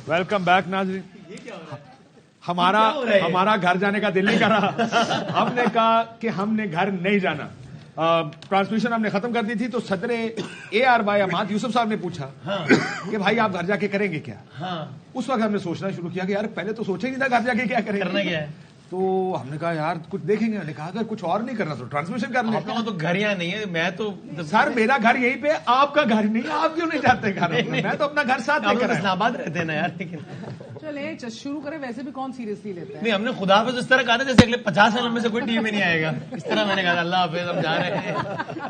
Welcome back नाज़रीन। हमारा घर जाने का दिल नहीं कर रहा। हमने कहा कि हमने घर नहीं जाना। ट्रांसमिशन हमने खत्म कर दी थी तो सदर AR भाई अहमद यूसुफ साहब ने पूछा कि भाई आप घर जाके करेंगे क्या। उस वक्त हमने सोचना शुरू किया कि यार पहले तो सोचा ही नहीं था घर जाके क्या करेंगे, करना क्या है। तो हमने कहा यार कुछ देखेंगे। हमने कहा अगर कुछ और नहीं करना तो ट्रांसमिशन कर लें। आप लोगों तो घर यहाँ नहीं है, मैं तो सर मेरा घर यहीं पे, आपका घर नहीं है। आप क्यों नहीं जाते घर? मैं तो अपना घर साथ लेकर इस्लामाबाद रहते हैं ना यार। लेकिन चले शुरू करें, वैसे भी कौन सीरियसली लेता है। नहीं, हमने खुदा हाफिज इस तरह कहा था जैसे अगले 50 सालों में से कोई टीम में नहीं आएगा। इस तरह मैंने कहा अल्लाह हाफिज हम जा रहे हैं,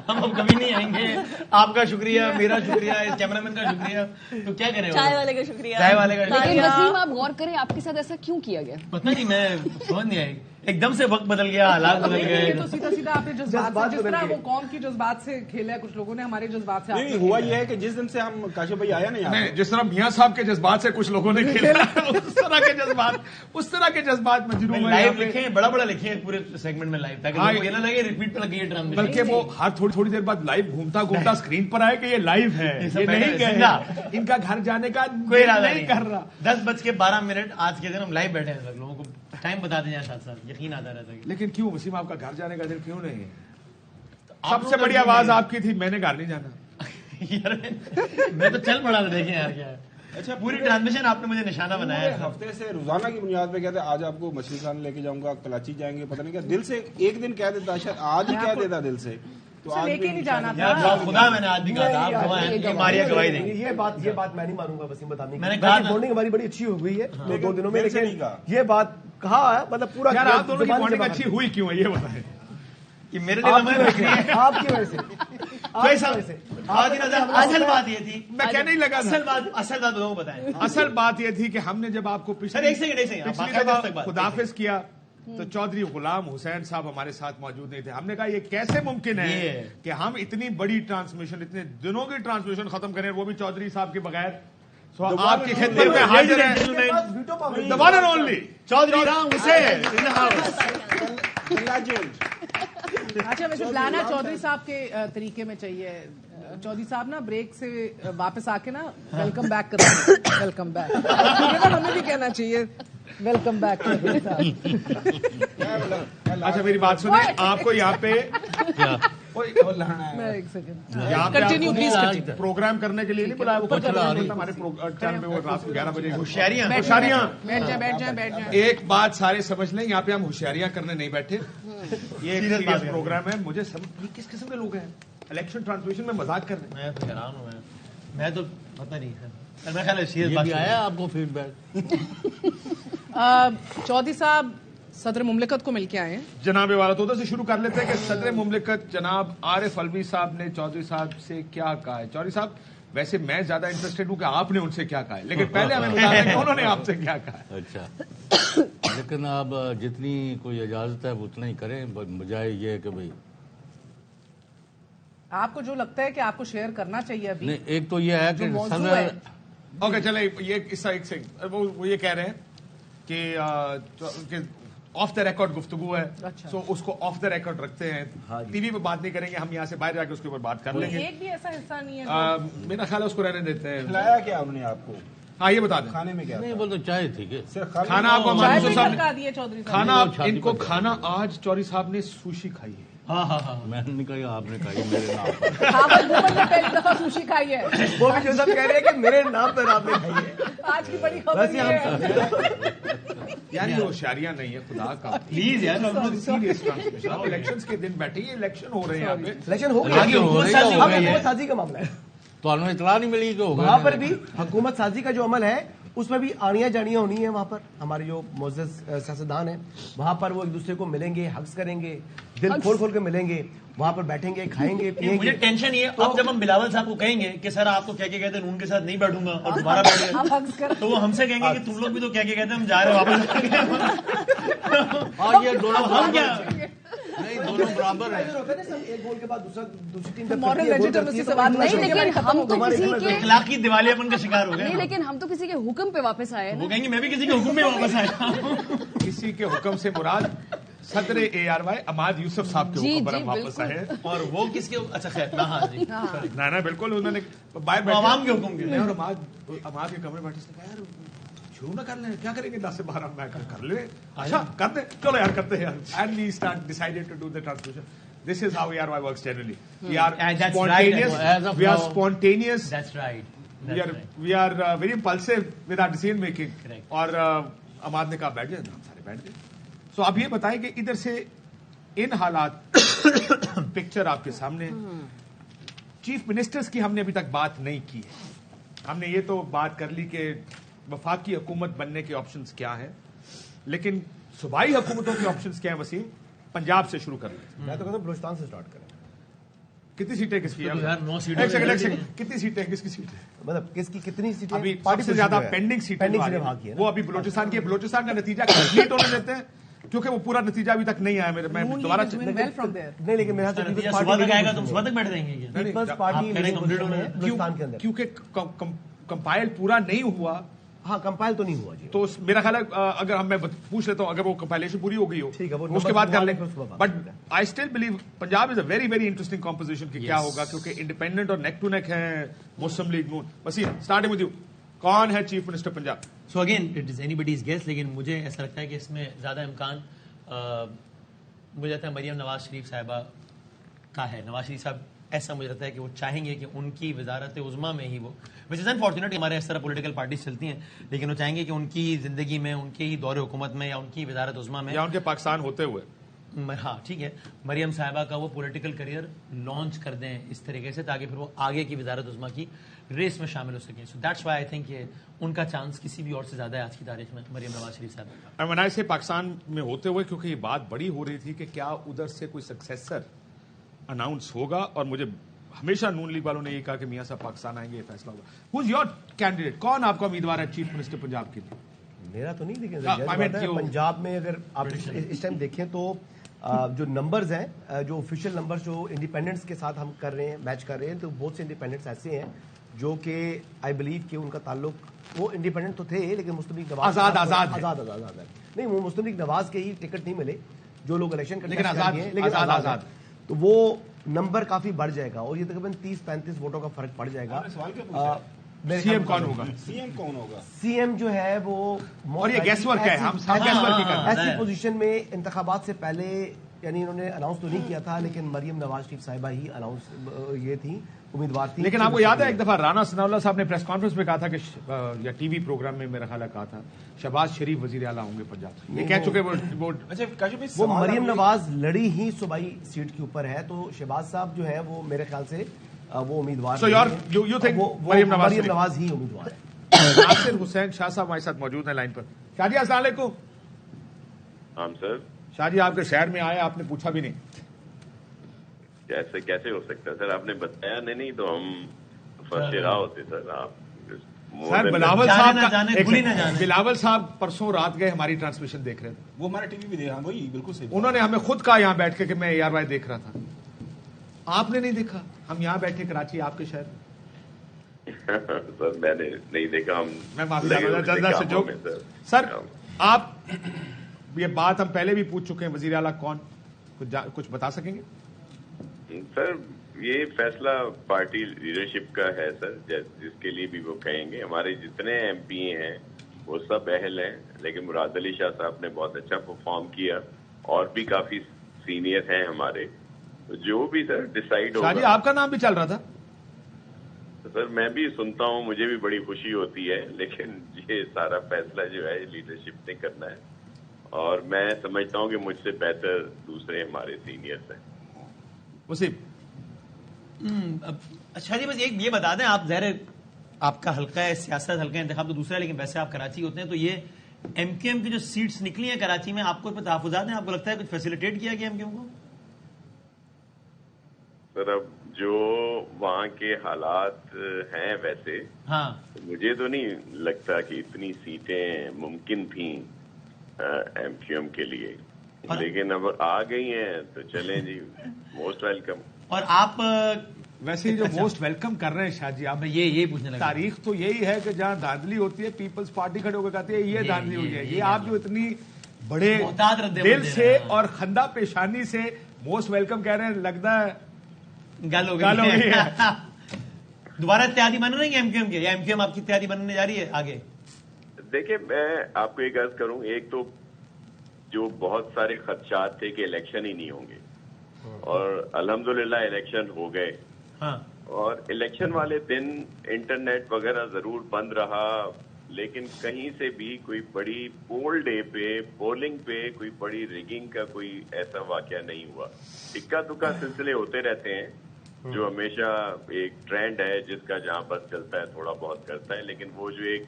हम अब कभी नहीं आएंगे। आपका शुक्रिया, मेरा शुक्रिया, इस कैमरामैन का शुक्रिया। तो क्या करें, चाय वाले का शुक्रिया, चाय वाले का शुक्रिया। लेकिन वसीम आप गौर करें आपके साथ ऐसा क्यों किया गया? पता नहीं, मैं समझ नहीं आई। एकदम से वक्त बदल गया, हालात बदल गए। तो सीधा सीधा आपने जज्बात, जिस तरह वो कौम की जज्बात से खेला है, कुछ लोगों ने हमारे जज्बात से। नहीं, हुआ ये है कि जिस दिन से हम काशिफ भाई आया ना, जिस तरह मियां साहब के जज्बात से कुछ लोगों ने खेला उस तरह के जज्बात मजनू लाइव लिखे, बड़ा बड़ा लिखे पूरे सेगमेंट में लाइव, ताकि लोगों को ये ना लगे रिपीट पे लगी है ड्रामा। बल्कि वो हर थोड़ी देर बाद लाइव घूमता स्क्रीन पर आए कि ये लाइव है, ये नहीं गए, इनका घर जाने का कोई इरादा नहीं कर रहा। 10:12 आज के दिन हम लाइव बैठे हैं, लोगों को टाइम बता दें साथ साथ, यकीन आता रहता है। लेकिन क्यों वसीम आपका घर जाने का दिल क्यों नहीं है? सबसे बड़ी आवाज आपकी थी, मैंने घर नहीं जाना। यार मैं तो चल पड़ा था, देखें यार क्या है। अच्छा, पूरी ट्रांसमिशन आपने मुझे निशाना बनाया। हफ्ते से रोजाना की बुनियाद पे कहते आज आपको मछली खाने लेके जाऊंगा, कराची जाएंगे, पता नहीं क्या दिल से एक दिन कह देता, शायद आज ही कह देता दिल से, तो आज लेके नहीं जाना था। खुदा मैंने आज भी कहा था, आप गवाह हैं, मारिया गवाही देंगे। ये बात मैं नहीं मानूंगा वसीम बताने। मैंने कहा बॉन्डिंग हमारी बड़ी अच्छी हो गई है 2 दिनों में, लेकिन ये बात कहा है मतलब पूरा। यार आप दोनों की बॉन्डिंग अच्छी हुई क्यों है ये बताएं। कि मेरे लिए आपकी वजह से असल बात ये थी, मैं कहने ही लगा। असल बात लोगों को बताएं। असल बात ये थी कि हमने जब आपको पिछली दफा खुदाफिज किया तो चौधरी गुलाम हुसैन साहब हमारे साथ मौजूद नहीं थे। हमने कहा ये कैसे मुमकिन है कि हम इतनी बड़ी ट्रांसमिशन, इतने दिनों की ट्रांसमिशन खत्म करें, वो भी चौधरी साहब के बगैर। आपकी खिदमत में हाजिर है the one and only Chaudhry Hussain in the house. अच्छा, वैसे बुलाना चौधरी साहब के तरीके में चाहिए। चौधरी साहब ना ब्रेक से वापस आके ना वेलकम बैक करते, वेलकम बैक। हमें भी कहना चाहिए वेलकम बैक। अच्छा मेरी बात सुनिए, आपको यहाँ पे एक सेकंड प्रोग्राम करने के लिए नहीं बुलाया, वो हमारे चैनल में वो रात को 11 बजे होशियारियां। बैठ जाए। एक बात सारे समझ लें, यहाँ पे हम होशियारियां करने नहीं बैठे। ये एक सीरियस प्रोग्राम है। मुझे ये किस किस्म के लोग हैं इलेक्शन ट्रांसमिशन में मजाक कर रहे हैं। मैं तो हैरान हूँ, मैं तो पता नहीं है। मैं ख्याल सीरियस बात आया आपको फीडबैक। चौधरी साहब सदर मुमलिकत को मिलके आए हैं। जनाब वाला तो उधर से शुरू कर लेते हैं कि सदर मुमलिकत जनाब आरिफ अलवी साहब ने चौधरी साहब से क्या कहा है। चौधरी साहब, वैसे मैं ज्यादा इंटरेस्टेड हूं कि आपने उनसे क्या कहा है, लेकिन पहले हमें बता दें कि उन्होंने आपसे क्या कहा है। अच्छा, लेकिन अब जितनी कोई इजाजत है उतना ही करें, बजाय ये है कि भाई आपको जो लगता है कि आपको शेयर करना चाहिए अभी। नहीं, एक तो ये है कि ओके चले, ये किस्सा एक से वो ये कह रहे हैं कि ऑफ द रिकॉर्ड गुफ्तगू है। अच्छा। सो उसको ऑफ द रिकॉर्ड रखते हैं, टीवी पे बात नहीं करेंगे, हम यहाँ से बाहर जाके उसके ऊपर बात कर लेंगे। एक भी ऐसा हिस्सा नहीं है मेरा ख्याल है उसको रहने देते हैं। खिलाया क्या उन्होंने आपको? हाँ ये बता दें, खाने में क्या? नहीं, वो तो चाय थी कि खाना आपको चौधरी साहब खाना इनको खाना आज चौधरी साहब ने सुशी खाई है। हाँ मैंने नहीं कही, आपने कही मेरे नाम पर। पहली दफा सुशी खाई है, वो भी जो सब कह रहे हैं कि मेरे नाम पर आपने खाई है। आज की बड़ी खबर है यार ये होशियारियां नहीं है, खुदा का प्लीज यार। सीरियस ट्रांसमिशन, आप इलेक्शंस के दिन बैठे, ये इलेक्शन हो रहे हैं यहाँ पे। इलेक्शन हो गया, हुकूमत साजी का मामला है, तो हमें इतला नहीं मिली कि वहाँ पर भी हुकूमत साजी का जो अमल है उसमें भी आनियां जानियां होनी है। वहाँ पर हमारे जो मोअज़्ज़ज़ सियासतदान हैं, वहाँ पर वो एक दूसरे को मिलेंगे, हग्स करेंगे, दिल खोल के मिलेंगे, वहाँ पर बैठेंगे, खाएंगे पिएंगे। मुझे टेंशन ये अब जब हम बिलावल साहब को कहेंगे कि सर आप तो क्या क्या कहते हैं उनके साथ नहीं बैठूंगा और दोबारा बैठेंगे, तो वो हमसे कहेंगे कि तुम लोग भी तो क्या क्या कहते हैं, हम जा रहे हैं वापस। और ये दोनों हम क्या नहीं, दोनों बराबर है। एक गोल के बाद दूसरी टीम मॉरल लेजिटिमेसी से बात नहीं, लेकिन हम तो किसी के इखलाकी दिवालियापन का शिकार हो गए। नहीं, लेकिन हम तो किसी के हुक्म पे वापस आए वो कहेंगे मैं भी किसी के हुक्म में वापस आया। किसी के हुक्म से मुराद सदर ARY अहमद यूसुफ साहब के हुक्म पर हम वापस आए। और वो किसके? अच्छा खैर ना, हाँ जी, ना बिल्कुल, उन्होंने बाहर बैठे आवाम के हुक्म के। और अहमद के कमरे बैठे से कहा यार शुरू ना कर लें, क्या करेंगे 10 से 12 मैं कर ले, अच्छा कर दे, चलो यार करते हैं यार. And we decided to do the transmission. This is how ARY works generally. We are That's spontaneous. right. As of We are now- spontaneous. That's right. We are very impulsive with our decision making. Correct. और अमाद ने कहा बैठ जाए, हम सारे बैठ गए. So अब ये बताएं कि इधर से इन हालात पिक्चर आपके सामने. चीफ मिनिस्टर्स की हमने अभी तक बात नहीं की है. हमने ये तो बात कर ली कि वफाकी हुकूमत बनने के ऑप्शंस क्या है, लेकिन सूबाई हुकूमतों के ऑप्शंस क्या है. वसीम, पंजाब से शुरू कर लेते हैं. मैं तो कहता हूँ बलूचिस्तान से स्टार्ट करें. कितनी सीटें किसकी हैं? तो यार 9 सीटें एक सेकंड, कितनी सीटें किसकी सीटें? मतलब किसकी कितनी सीटें अभी पार्टी सबसे ज्यादा पेंडिंग सीटें पेंडिंग जो सीटें आ वहां रही की है हैं, वो अभी बलूचिस्तान की है. बलूचिस्तान का नतीजा कंप्लीट होने देते हैं, क्योंकि वो पूरा नतीजा अभी तक नहीं आया. मैं Noon दोबारा League is doing well from there. नहीं, लेकिन मेरा नतीजा सुबह तक आएगा तो सुबह तक बैठ जाएंगे क्या? पीपल्स आप पार्टी कह रहे हैं complete होने हैं? बलूचिस्तान के अंदर. क्योंकि कंपाइल पूरा नहीं हुआ, हाँ, कंपाइल तो नहीं हुआ जी. तो मेरा ख्याल है अगर हम मैं पूछ लेता हूँ, अगर वो कंपाइलेशन पूरी हो गई हो ठीक है, वो उसके बाद कर नंबर लेंगे. उसके बाद but I still believe Punjab is a very very interesting composition कि क्या होगा, क्योंकि इंडिपेंडेंट और नेक टू नेक है Muslim League Noon. Waseem, starting with you, कौन है chief minister Punjab? So again it is anybody's guess, लेकिन मुझे ऐसा लगता है कि इसमें ज्यादा इम्कान मुझे लगता है मरियम नवाज शरीफ साहिबा का है. नवाज शरीफ साहब ऐसा मुझे लगता है कि वो चाहेंगे कि उनकी वजारत उज़्मा में ही वो, विच इज़ अनफॉर्चुनेट, हमारे इस तरह पॉलिटिकल पार्टीज चलती हैं, लेकिन वो चाहेंगे कि उनकी जिंदगी में, उनके ही दौरे हुकूमत में या उनकी वजारत उज़्मा में, या उनके पाकिस्तान होते हुए हाँ ठीक है, मरियम साहिबा का वो पॉलिटिकल करियर लॉन्च कर दें इस तरीके से, ताकि फिर वो आगे की वजारत उज़्मा की रेस में शामिल हो सकें. So that's why I think ये उनका चांस किसी भी और से ज्यादा है आज की तारीख में, मरियम नवाज शरीफ साहब का. और बनाए से पाकिस्तान में होते हुए, क्योंकि ये बात बड़ी हो रही थी कि क्या उधर से कोई सक्सेसर अनाउंस होगा, और मुझे हमेशा नून लीग वालों ने ये कहा कि मियां साहब पाकिस्तान आएंगे, ये फैसला होगा. Who is your candidate? कौन आपका उम्मीदवार है चीफ मिनिस्टर पंजाब के लिए? मेरा तो नहीं, लेकिन हाँ, जाहिर I mean बात है, you- पंजाब में अगर आप इस टाइम देखें तो जो नंबर्स हैं, जो ऑफिशियल नंबर्स जो इंडिपेंडेंट्स के साथ हम कर रहे हैं, मैच कर रहे हैं, तो बहुत से इंडिपेंडेंट्स ऐसे हैं जो कि आई बिलीव कि उनका ताल्लुक, वो इंडिपेंडेंट तो थे लेकिन मुस्लिम लीग नवाज आजाद है. नहीं, वो मुस्लिम लीग नवाज के ही टिकट नहीं मिले जो लोग इलेक्शन लेकिन आजाद तो वो नंबर काफी बढ़ जाएगा और ये तकरीबन 30-35 वोटों का फर्क पड़ जाएगा. सवाल क्या पूछा? सीएम कौन होगा? सीएम कौन होगा? सीएम जो है वो, और ये guess work है, हम सब guess work ही कर रहे हैं. ऐसी पोजीशन में इंतखाबात से पहले, यानी इन्होंने अनाउंस तो नहीं किया था, लेकिन मरियम नवाज शरीफ साहिबा ही अनाउंस ये थी, उम्मीदवार थी. लेकिन आपको याद है एक दफा राना सनाउल्लाह साहब ने प्रेस कॉन्फ्रेंस में कहा था कि या टीवी प्रोग्राम में मेरा ख्याल है कहा था, शहबाज शरीफ वजीर आला होंगे पंजाब से. ये कह चुके वो अच्छा काशिफ भाई, वो सवाल मरियम आपने- नवाज लड़ी ही सूबाई सीट के ऊपर है, तो शहबाज साहब जो है वो मेरे ख्याल से वो उम्मीदवार So नहीं you're- हैं. you think वो मरियम नवाज मरियम शरीफ? नवाज ही उम्मीदवार है. नासिर हुसैन शाह साहब हमारे साथ मौजूद हैं लाइन पर. शाह जी अस्सलाम वालेकुम. हाँ सर, शाह जी आपके शहर में आए, आपने पूछा भी नहीं. कैसे कैसे हो सकता है सर? आपने बताया नहीं तो हम फर्शरा होते सर. आप सर बिलावल जाने साहब ना का जाने, एक भूली ना सेकंड. जाने. बिलावल साहब परसों रात गए, हमारी ट्रांसमिशन देख रहे थे. वो हमारा टीवी भी दे, हाँ वही बिल्कुल सही. उन्होंने हमें खुद कहा यहाँ बैठ के कि मैं ARY देख रहा था. आपने नहीं देखा? हम यहाँ बैठे कराची आपके शहर में. सर मैंने नहीं देखा. हम मैं माफी लगे हुए थे चाहता हूं, कामों जोक. में, सर आप, ये बात हम पहले भी पूछ चुके हैं, वजीर आला कौन, कुछ बता सकेंगे? सर ये फैसला पार्टी लीडरशिप का है सर, जिसके लिए भी वो कहेंगे. हमारे जितने MP हैं वो सब अहल हैं, लेकिन मुराद अली शाह साहब ने बहुत अच्छा परफॉर्म किया और भी काफी सीनियर हैं हमारे. तो जो भी सर डिसाइड शाह जी होगा. आपका नाम भी चल रहा था. तो सर मैं भी सुनता हूँ, मुझे भी बड़ी खुशी होती है, लेकिन ये सारा फैसला जो है लीडरशिप ने करना है और मैं समझता हूँ कि मुझसे बेहतर दूसरे हमारे सीनियर्स हैं. वसीम, अच्छा जी, बस एक ये बता दें, आप ज़ाहिर आपका हल्का है सियासत, हल्का इंतखाब तो दूसरा है, लेकिन वैसे आप कराची होते हैं, तो ये MQM की जो सीट्स निकली हैं कराची में, आपको इस पर तहफ़्फ़ुज़ात हैं? आपको लगता है कुछ फैसिलिटेट किया गया MQM को? सर अब जो वहाँ के हालात हैं वैसे, हाँ, तो मुझे तो नहीं लगता कि इतनी सीटें मुमकिन थी MQM के लिए, लेकिन अब आ गई हैं तो चलें जी, मोस्ट वेलकम. और आप वैसे ही जो मोस्ट वेलकम कर रहे हैं शाह जी आप, मैं ये पूछने लगा. तारीख तो यही है कि जहाँ धांधली होती है पीपल्स पार्टी खड़े होकर कहती है ये धांधली हुई है. ये आप जो इतनी बड़े मोहतात रद्द दिल दे से रहे हैं. और खंदा पेशानी से मोस्ट वेलकम कह रहे हैं, लगता है गल हो गल हो गई गई है. दोबारा इत्तेहादी बन रहे हैं MQM के, या MQM आपकी इत्तेहादी बनने जा रही है आगे? دیکھیں میں آپ کو ایک عرض کروں, ایک تو جو بہت سارے خدشات تھے کہ الیکشن ہی نہیں ہوں گے, اور الحمدللہ الیکشن ہو گئے. ہاں اور الیکشن والے دن انٹرنیٹ وغیرہ ضرور بند رہا, لیکن کہیں سے بھی کوئی بڑی پول ڈے پہ پولنگ پہ کوئی بڑی ریگنگ کا کوئی ایسا واقعہ نہیں ہوا. اکا دکا سلسلے ہوتے رہتے ہیں جو ہمیشہ ایک ٹرینڈ ہے جس کا جہاں بس چلتا ہے تھوڑا بہت کرتا ہے, لیکن وہ جو ایک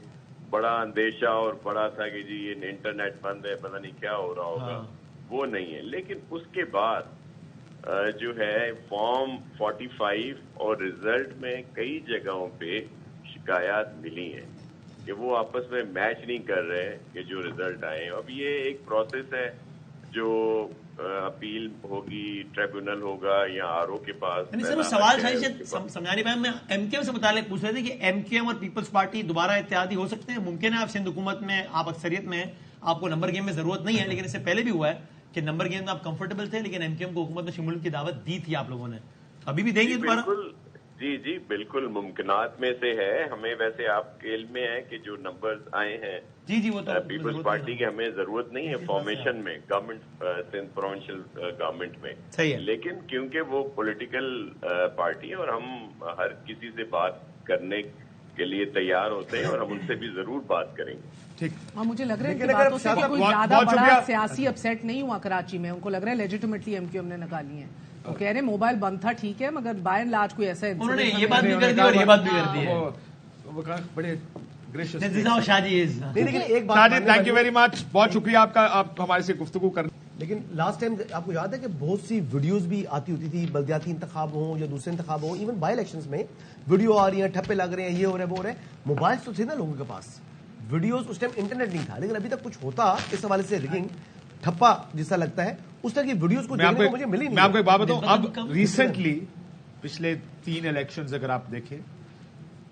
بڑا اندیشہ اور بڑا تھا کہ جی یہ انٹرنیٹ بند ہے پتہ نہیں کیا ہو رہا ہوگا, وہ نہیں ہے. لیکن اس کے بعد جو ہے فارم 45 اور رزلٹ میں کئی جگہوں پہ شکایات ملی ہیں کہ وہ آپس میں میچ نہیں کر رہے کہ جو رزلٹ آئے. اب یہ ایک پروسیس ہے جو اپیل ہوگی, ٹریبیونل ہوگا یا آر او کے پاس. سر وہ سوال سمجھانے پہ میں ایم کیو سے متعلق پوچھ رہے تھے کہ ایم کیو اور پیپلز پارٹی دوبارہ اتحادی ہو سکتے ہیں؟ ممکن ہے آپ سندھ حکومت میں آپ اکثریت میں آپ کو نمبر گیم میں ضرورت نہیں ہے, لیکن اس سے پہلے بھی ہوا ہے کہ نمبر گیم میں آپ کمفرٹیبل تھے لیکن ایم کیو ایم کو حکومت میں شمولیت کی دعوت دی تھی آپ لوگوں نے, ابھی بھی دیں گے دوبارہ؟ بالکل جی بالکل ممکنات میں سے ہے. ہمیں ویسے آپ کے علم میں ہے کہ جو نمبرز آئے ہیں جی وہ تو پیپلز پارٹی کی ہمیں ضرورت نہیں ہے فارمیشن میں گورنمنٹ سندھ پروونشل گورنمنٹ میں, صحیح ہے, لیکن کیونکہ وہ پولیٹیکل پارٹی ہے اور ہم ہر کسی سے بات کرنے کے لیے تیار ہوتے ہیں اور ہم ان سے بھی ضرور بات کریں گے. ٹھیک, اور مجھے لگ رہا ہے کہ باتوں سے کوئی زیادہ بڑا سیاسی اپسیٹ نہیں ہوا کراچی میں. ان کو لگ رہا ہے لیجیٹیمیٹلی ایم کیو ایم نے نکالی ہیں. وہ کہہ رہے موبائل بند تھا ٹھیک ہے, مگر بائی اینڈ لارج کوئی ایسا انہوں نے یہ بات بھی کر دی اور یہ بات بھی کر دی ہے. بڑے لیکن ایک بات, تھینک یو ویری مچ, بہت شکریہ آپ کا, آپ ہمارے سے گفتگو کرنے. لیکن لاسٹ ٹائم آپ کو یاد ہے کہ بہت سی ویڈیوز بھی آتی ہوتی تھی, بلدیاتی انتخاب ہوں یا دوسرے انتخاب ہوں, ایون بائی الیکشنز میں ویڈیو آ رہی ہیں, ٹھپے لگ رہے ہیں, یہ ہو رہا ہے وہ ہو رہا ہے. موبائلس تو تھے نا لوگوں کے پاس, ویڈیوز اس ٹائم انٹرنیٹ نہیں تھا, لیکن ابھی تک کچھ ہوتا اس حوالے سے ریگنگ ٹھپا جیسا لگتا ہے اس طرح کی ویڈیوز کو دیکھنے کو مجھے ملی نہیں. میں آپ کو ایک بات بتاؤں, اب ریسنٹلی پچھلے 3 الیکشنز اگر آپ دیکھیں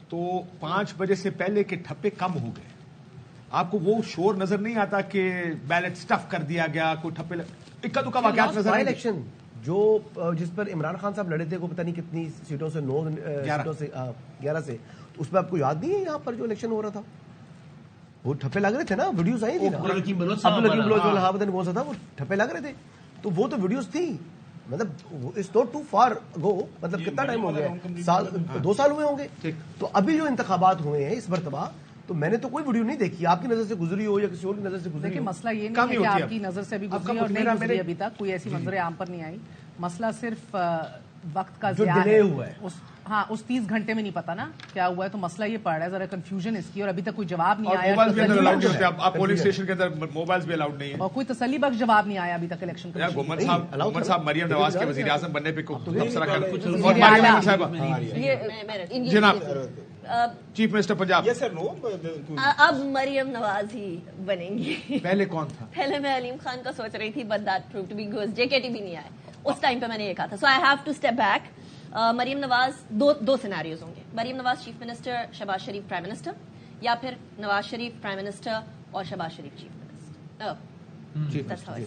تو 5 بجے سے پہلے کے ٹھپے کم ہو گئے. آپ کو وہ شور نظر نہیں آتا کہ بیلٹ سٹف کر دیا گیا, کوئی ٹھپے اکا دکا واقعات نظر آئے. الیکشن جو جس پر عمران خان صاحب لڑے تھے وہ پتہ نہیں کتنی سیٹوں سے 9 سیٹوں سے 11 سے, اس پہ آپ کو یاد نہیں ہے یہاں پر جو الیکشن ہو رہا تھا وہ ٹھپے لگ رہے تھے نا, ویڈیوز آئی تھی نا, عبدالحکیم بلوچ والا پتہ نہیں کون سا تھا, وہ ٹھپے لگ رہے تھے. تو وہ تو ویڈیوز تھی, مطلب it's not to far go, مطلب کتنا ٹائم ہو گیا, 2 سال ہوئے ہوں گے. تو ابھی جو انتخابات ہوئے ہیں اس مرتبہ تو میں نے تو کوئی ویڈیو نہیں دیکھی, آپ کی نظر سے گزری ہو یا کسی اور کی نظر سے گزری دیکھیں ہو. مسئلہ یہ نہیں ہے کہ آپ کی نظر سے ابھی گزری اور نہیں گزری, ابھی تک کوئی ایسی منظر عام پر نہیں آئی. مسئلہ صرف وقت کا ضیاع ہے. ہاں اس 30 گھنٹے میں نہیں پتا نا کیا ہوا ہے, تو مسئلہ یہ پڑ رہا ہے, ذرا کنفیوژن اس کی, اور ابھی تک کوئی جواب نہیں آیا. پولنگ اسٹیشن کے اندر موبائلز بھی الاؤڈ نہیں ہے, اور کوئی تسلی بخش جواب نہیں آیا ابھی تک الیکشن کا. محمد صاحب مریم نواز کے وزیر اعظم بننے پہ جناب چیف منسٹر پنجاب, اب مریم نواز ہی بنیں گی. پہلے کون تھا؟ پہلے میں علیم خان کا سوچ رہی تھی, but that prove to be good. JKT بھی نہیں آئے اس ٹائم پہ, میں نے یہ کہا تھا. So I have to step back. Maryam Nawaz دو سیناریوز ہوں گے. Maryam Nawaz chief minister, Shahbaz Sharif prime minister, یا پھر نواز شریف پرائم منسٹر اور شہباز شریف چیف منسٹر.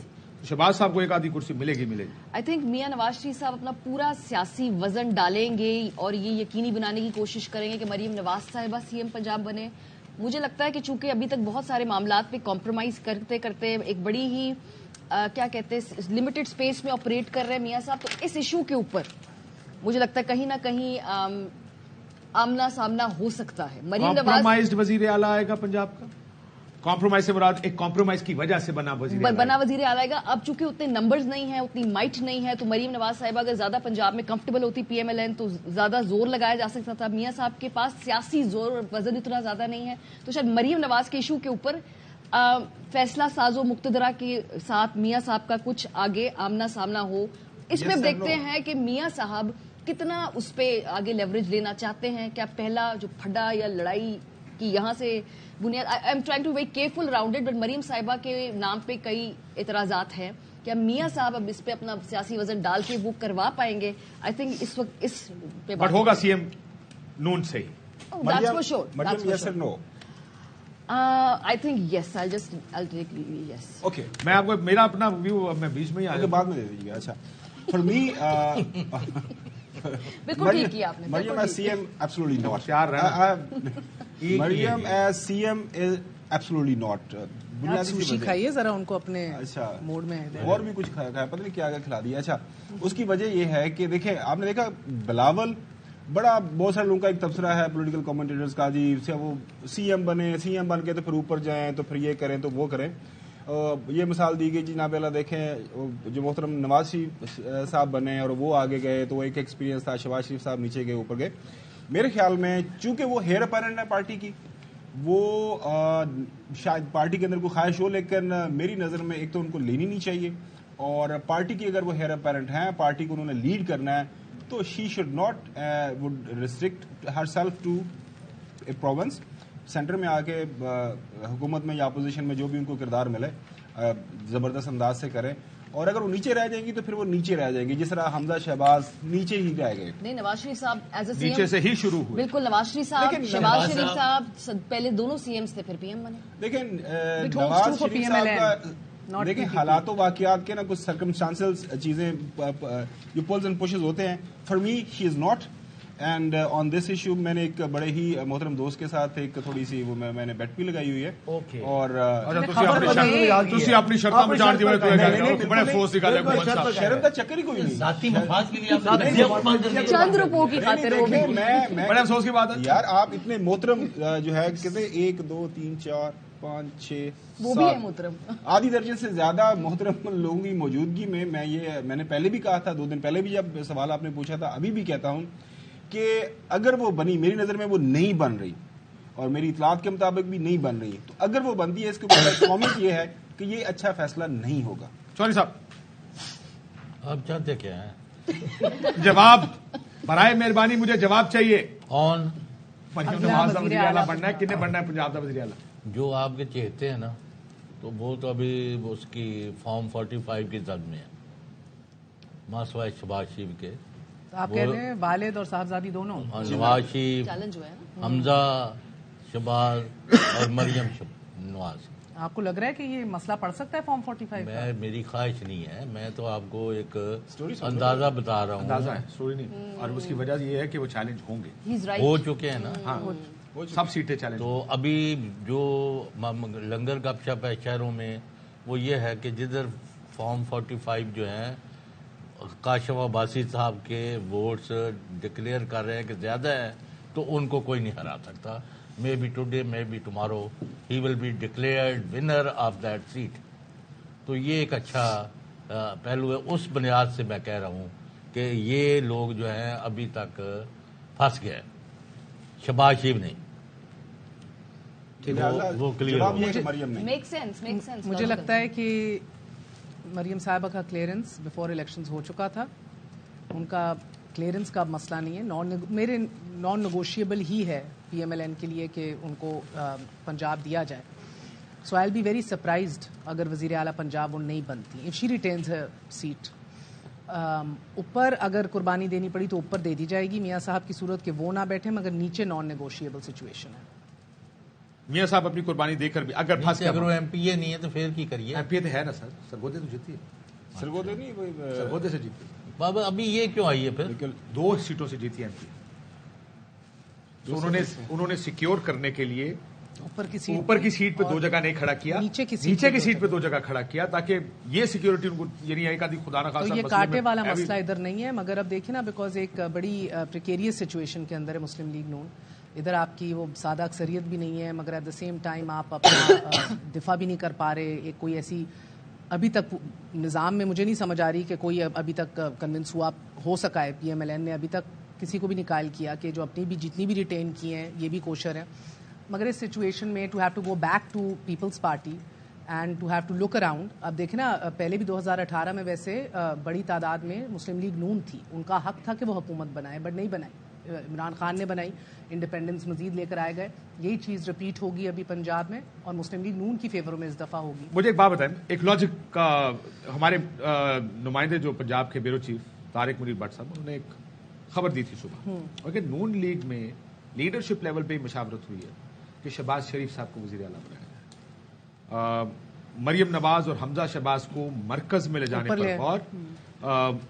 شہباز صاحب کو ایک آدھی کرسی ملے گی. آئی تھنک میاں نواز شریف صاحب اپنا پورا سیاسی وزن ڈالیں گے اور یہ یقینی بنانے کی کوشش کریں گے کہ مریم نواز صاحبہ CM پنجاب بنے. مجھے لگتا ہے کہ چونکہ ابھی تک بہت سارے معاملات پہ کمپرومائز کرتے کرتے ایک بڑی ہی کیا کہتے ہیں لمیٹڈ اسپیس میں آپریٹ کر رہے ہیں میاں صاحب, تو اس ایشو کے اوپر مجھے لگتا ہے کہیں نہ کہیں آمنا سامنا ہو سکتا ہے. مریم نواز کمپرومائزڈ وزیر اعلیٰ آئے گا پنجاب کا. کمپرومائز سے مراد ایک کمپرومائز کی وجہ سے بنا وزیر اعلیٰ آئے گا. اب چونکہ اتنے نمبرز نہیں ہیں, اتنی مائٹ نہیں ہے, تو مریم نواز صاحبہ اگر زیادہ پنجاب میں کمفرٹیبل ہوتی PMLN تو زیادہ زور لگایا جا سکتا تھا. میاں صاحب کے پاس سیاسی زور اور وزن اتنا زیادہ نہیں ہے, تو شاید مریم نواز کے ایشو کے اوپر فیصلہ ساز و مقتدرہ کے ساتھ میاں صاحب کا کچھ آگے آمنا سامنا ہو. اس میں دیکھتے ہیں کہ میاں صاحب کتنا اس پہ آگے لیوریج لینا چاہتے ہیں. کیا پہلا جو پھڈا یا لڑائی کی یہاں سے بنیاد, I am trying to very careful around it, but Maryam صاحبہ کے نام پہ کئی اعتراضات ہیں. کیا میاں صاحب اب اس پہ اپنا سیاسی وزن ڈال کے وہ کروا پائیں گے؟ آئی تھنک اس وقت اس پہ بٹ ہوگا CM نون سے ہی. I think yes. I'll take yes. Okay. میں آپ کو میرا اپنا ویو میں بیچ میں ہی آیا, بعد میں دے دیجیے گا. اچھا, for me, بالکل ٹھیک کیا آپ نے. Maryam as CM absolutely not. پیار رہا. Maryam as CM absolutely not. आप सुशी खाइए जरा, उनको अपने अच्छा मूड में और भी कुछ खाया, पता नहीं क्या क्या खिला दिया. अच्छा, उसकी वजह ये है कि देखें, आपने देखा बिलावल बड़ा, बहुत सारे लोगों का एक तबसरा है पॉलिटिकल कमेंटेटर्स का, जी से वो सीएम बने, सीएम बन के तो फिर ऊपर जाएं, तो फिर ये करें तो वो करें. ये मिसाल दी गई जी नाबेला, देखें जो मोहतरम नवाज शरीफ साहब बने और वो आगे गए तो वो एक एक्सपीरियंस था. शहबाज शरीफ साहब नीचे गए, ऊपर गए. मेरे ख्याल में चूंकि वो हेयर अपेरेंट है पार्टी की, वो शायद पार्टी के अंदर कोई ख्वाहिश हो, लेकिन मेरी नज़र में एक तो उनको लेनी नहीं चाहिए, और पार्टी की अगर वो हेयर अपेरेंट हैं, पार्टी को उन्होंने लीड करना है, तो she should not would restrict herself to a province. Centre में आके हुकूमत में या अपोजिशन में जो भी उनको किरदार मिले ज़बरदस्त अंदाज से करें, और अगर वो नीचे रह जाएंगी तो फिर वो नीचे रह जाएंगी, जिस तरह हमजा शहबाज नीचे ही रह गए. नहीं, नवाज शरीफ साहब एज ए नीचे से ही शुरू हुए. बिल्कुल, नवाज शरीफ साहब, शहबाज शरीफ साहब पहले दोनों सीएम्स थे, फिर पीएम बने. लेकिन नवाज शरीफ साहब का देखिए हालात वाकयात के ना कुछ सर्कमस्टांसियल चीजें, जो पुल्स एंड पुशेस होते हैं. For me she is not. And on this issue मैंने एक बड़े ही मोहतरम दोस्त के साथ एक थोड़ी सी वो मैंने बेट भी लगाई हुई है. और ਤੁਸੀਂ ਆਪਣੀ ਸ਼ਰਤਾਂ ਵਿਚਾਰ ਦੀ ਬੜੇ ਅਫਸੋਸ ਦੀ ਗੱਲ ਹੈ. शर्म का चक्कर ही कोई नहीं. ذاتی مفاد کے لیے آپ चंद रुपयों की खातिर वो भी. मैं बड़े अफसोस की बात है यार, आप इतने मोहतरम जो है कहते 1 2 3 4 5 6 वो भी है मोहतरम. आधी दर्जन से ज्यादा मोहतरम लोगों की मौजूदगी में मैंने पहले भी कहा था, 2 दिन पहले भी जब सवाल आपने पूछा था, अभी भी कहता हूं कि अगर वो बनी, मेरी नजर में वो नहीं बन रही और मेरी इतलात के मुताबिक भी नहीं बन रही, तो अगर वो बनती है, इसके ऊपर कॉमेंट ये है कि ये अच्छा फैसला नहीं होगा. चौधरी साहब, आप चाहते क्या है? जवाब बराए मेहरबानी, मुझे जवाब चाहिए. कौन मरियम नवाज का वज़ीर आला बनना है, किन्ने बनना है पंजाब का वज़ीर आला? जो आपके चहेते हैं ना, तो वो तो अभी उसकी फॉर्म 45 की जद में है, मासवाए शहबाज शरीफ के. आप कह रहे हैं वालिद और साहबजादी दोनों? नवाज शरीफ, चैलेंज हुआ है ना. हमजा शहबाज और मरियम नवाज. आपको लग रहा है कि ये मसला पड़ सकता है फॉर्म 45 का? मेरी ख्वाहिश नहीं है, मैं तो आपको एक अंदाजा बता रहा हूँ. अंदाजा है, स्टोरी नहीं. और उसकी वजह ये है कि वो चैलेंज होंगे, He is right. हो चुके हैं ना. हाँ, सब सीटें चैलेंज. तो अभी जो लंगर गपशप है शहरों में, वो ये है कि जिधर फॉर्म 45 जो है काशिफ अब्बासी साहब के वोट्स डिक्लेयर कर रहे हैं कि ज्यादा है, तो उनको कोई नहीं हरा सकता. May be today, may be tomorrow, he will be declared winner of that seat. तो ये एक अच्छा पहलू है. उस बुनियाद से मैं कह रहा हूँ कि ये लोग जो हैं अभी तक फंस गए, शहबाज शरीफ नहीं. वो क्लियर हो. मरियम नहीं. Make sense, make sense. मुझे लगता है कि मरियम साहिबा का क्लियरेंस बिफोर इलेक्शंस हो चुका था. उनका क्लियरेंस का मसला नहीं है. मेरे नॉन नेगोशिएबल ही है PMLN के लिए कि उनको पंजाब दिया जाए. So I will be very surprised अगर वज़ीर आला पंजाब वो नहीं बनती, if she retains her seat. ऊपर अगर कुर्बानी देनी पड़ी तो ऊपर दे दी जाएगी, मियाँ साहब की सूरत के वो ना बैठे, मगर नीचे नॉन नेगोशिएबल सिचुएशन है. मियाँ साहब अपनी कुर्बानी देकर भी अगर फंस अगर वो MPA नहीं है तो फिर की करिए. MPA तो है ना सर, सरगोदे तो जीती है. सरगोदे नहीं, सरगोदे से जीती बाबा. अभी ये क्यों आई है फिर? 2 सीटों से जीती MPA. तो उन्होंने सिक्योर करने के लिए ऊपर की सीट पे 2 जगह नहीं खड़ा किया, नीचे की सीट पे 2 जगह खड़ा किया, ताकि ये सिक्योरिटी उनको यानी एक आदि खुदा ना खासा. तो ये कांटे वाला मसला इधर नहीं है, मगर अब देखिए ना, बिकॉज एक बड़ी प्रिकेरियस सिचुएशन के अंदर है मुस्लिम लीग नून. इधर आपकी वो सादा अक्सरियत भी नहीं है, मगर एट द सेम टाइम आप अपना दिफा भी नहीं कर पा रहे. एक कोई ऐसी अभी तक निज़ाम में मुझे नहीं समझ आ रही कि कोई अभी तक कन्विंस हुआ हो सका है. PMLN ने अभी तक किसी को भी निकाल किया कि जो अपनी भी जितनी भी रिटेन किए हैं ये भी कोशर है. मगर इस सिचुएशन में to have to go back to Peoples Party and to have to look around. अब देखें ना, पहले भी 2018 में वैसे बड़ी तादाद में मुस्लिम लीग नून थी, उनका हक था कि वो हुकूमत बनाए, बट नहीं बनाई. इमरान खान ने बनाई, इंडिपेंडेंस मजीद लेकर आए गए. यही चीज़ रिपीट होगी अभी पंजाब में और मुस्लिम लीग नून की फेवर में इस दफ़ा होगी. मुझे एक बात बताएं, एक लॉजिक का हमारे नुमाइंदे जो पंजाब के ब्यूरो चीफ तारिक मुनीर भट्ट साहब, उन्होंने एक खबर दी थी सुबह, और कि नून लीग में लीडरशिप लेवल पे मशावरत हुई है कि शहबाज शरीफ साहब को वज़ीर आला बनाया जाए. मरियम नवाज और हमजा शहबाज को मरकज में ले जाने पर और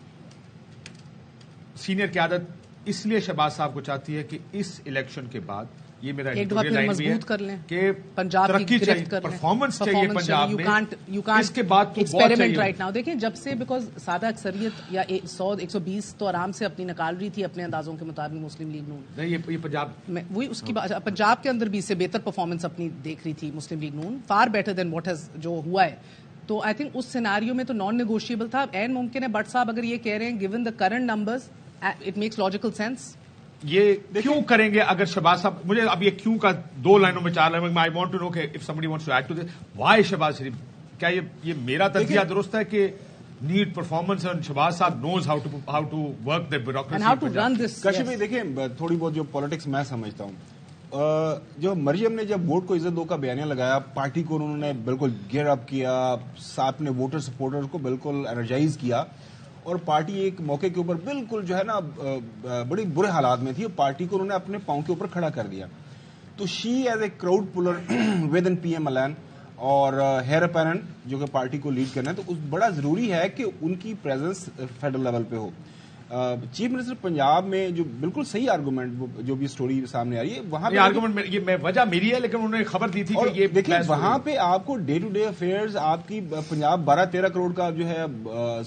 सीनियर क़यादत इसलिए शहबाज साहब को चाहती है कि इस इलेक्शन के बाद یہ میرا ایک دفعہ پھر مضبوط کر لیں کہ پنجاب کی ترقی گرفت چاہیے، کر لیں، پرفارمنس چاہیے پنجاب میں، یو کانٹ اس کے بعد تو بہت ایکسپیریمنٹ چاہیے۔ Right now. دیکھیں جب سے بیکاز سادہ اکثریت یا 100-120 تو آرام سے اپنی نکال رہی تھی اپنے اندازوں کے مطابق مسلم لیگ نون. نہیں یہ پنجاب میں وہی اس کی بات، پنجاب کے اندر بھی اس سے بہتر پرفارمنس اپنی دیکھ رہی تھی Muslim League Noon, far better than what has جو ہوا ہے. تو آئی تھنک اس سیناریو میں تو نان نیگوشیبل تھا. این ممکن ہے بٹ صاحب اگر یہ کہہ رہے ہیں given the current numbers it makes logical sense. یہ کیوں کریں گے اگر شہباز صاحب، مجھے اب یہ کیوں کا 2 لائنوں میں 4 لائنوں میں، آئی وانٹ ٹو نو کہ if somebody wants to add to this why Shahbaz Sharif. کیا یہ میرا تجزیہ درست ہے کہ نیڈ پرفارمنس اینڈ شہباز صاحب knows how to work the and how to run bureaucracy. This. Kashif بھائی دیکھیں تھوڑی بہت جو پالیٹکس میں سمجھتا ہوں، جو مریم نے جب ووٹ کو عزت دو کا بیانیہ لگایا، پارٹی کو انہوں نے بالکل گیئر اپ کیا، ساتھ میں ووٹر سپورٹر کو بالکل انرجائز کیا، اور پارٹی ایک موقع کے اوپر بالکل جو ہے نا بڑی برے حالات میں تھی، اور پارٹی کو انہوں نے اپنے پاؤں کے اوپر کھڑا کر دیا. تو she is a crowd puller with in P M L N اور ہیئر اپیرنٹ جو کہ پارٹی کو لیڈ کرنا ہے، تو بڑا ضروری ہے کہ ان کی پریزنس فیڈرل لیول پہ ہو. چیف منسٹر پنجاب میں جو بالکل صحیح آرگومنٹ جو بھی سٹوری سامنے آ رہی ہے، وہاں پہ آرگومنٹ یہ وجہ میری ہے، لیکن انہوں نے خبر دی تھی کہ یہ دیکھیں وہاں پہ آپ کو ڈے ٹو ڈے افیئرز، آپ کی پنجاب 12-13 کروڑ کا جو ہے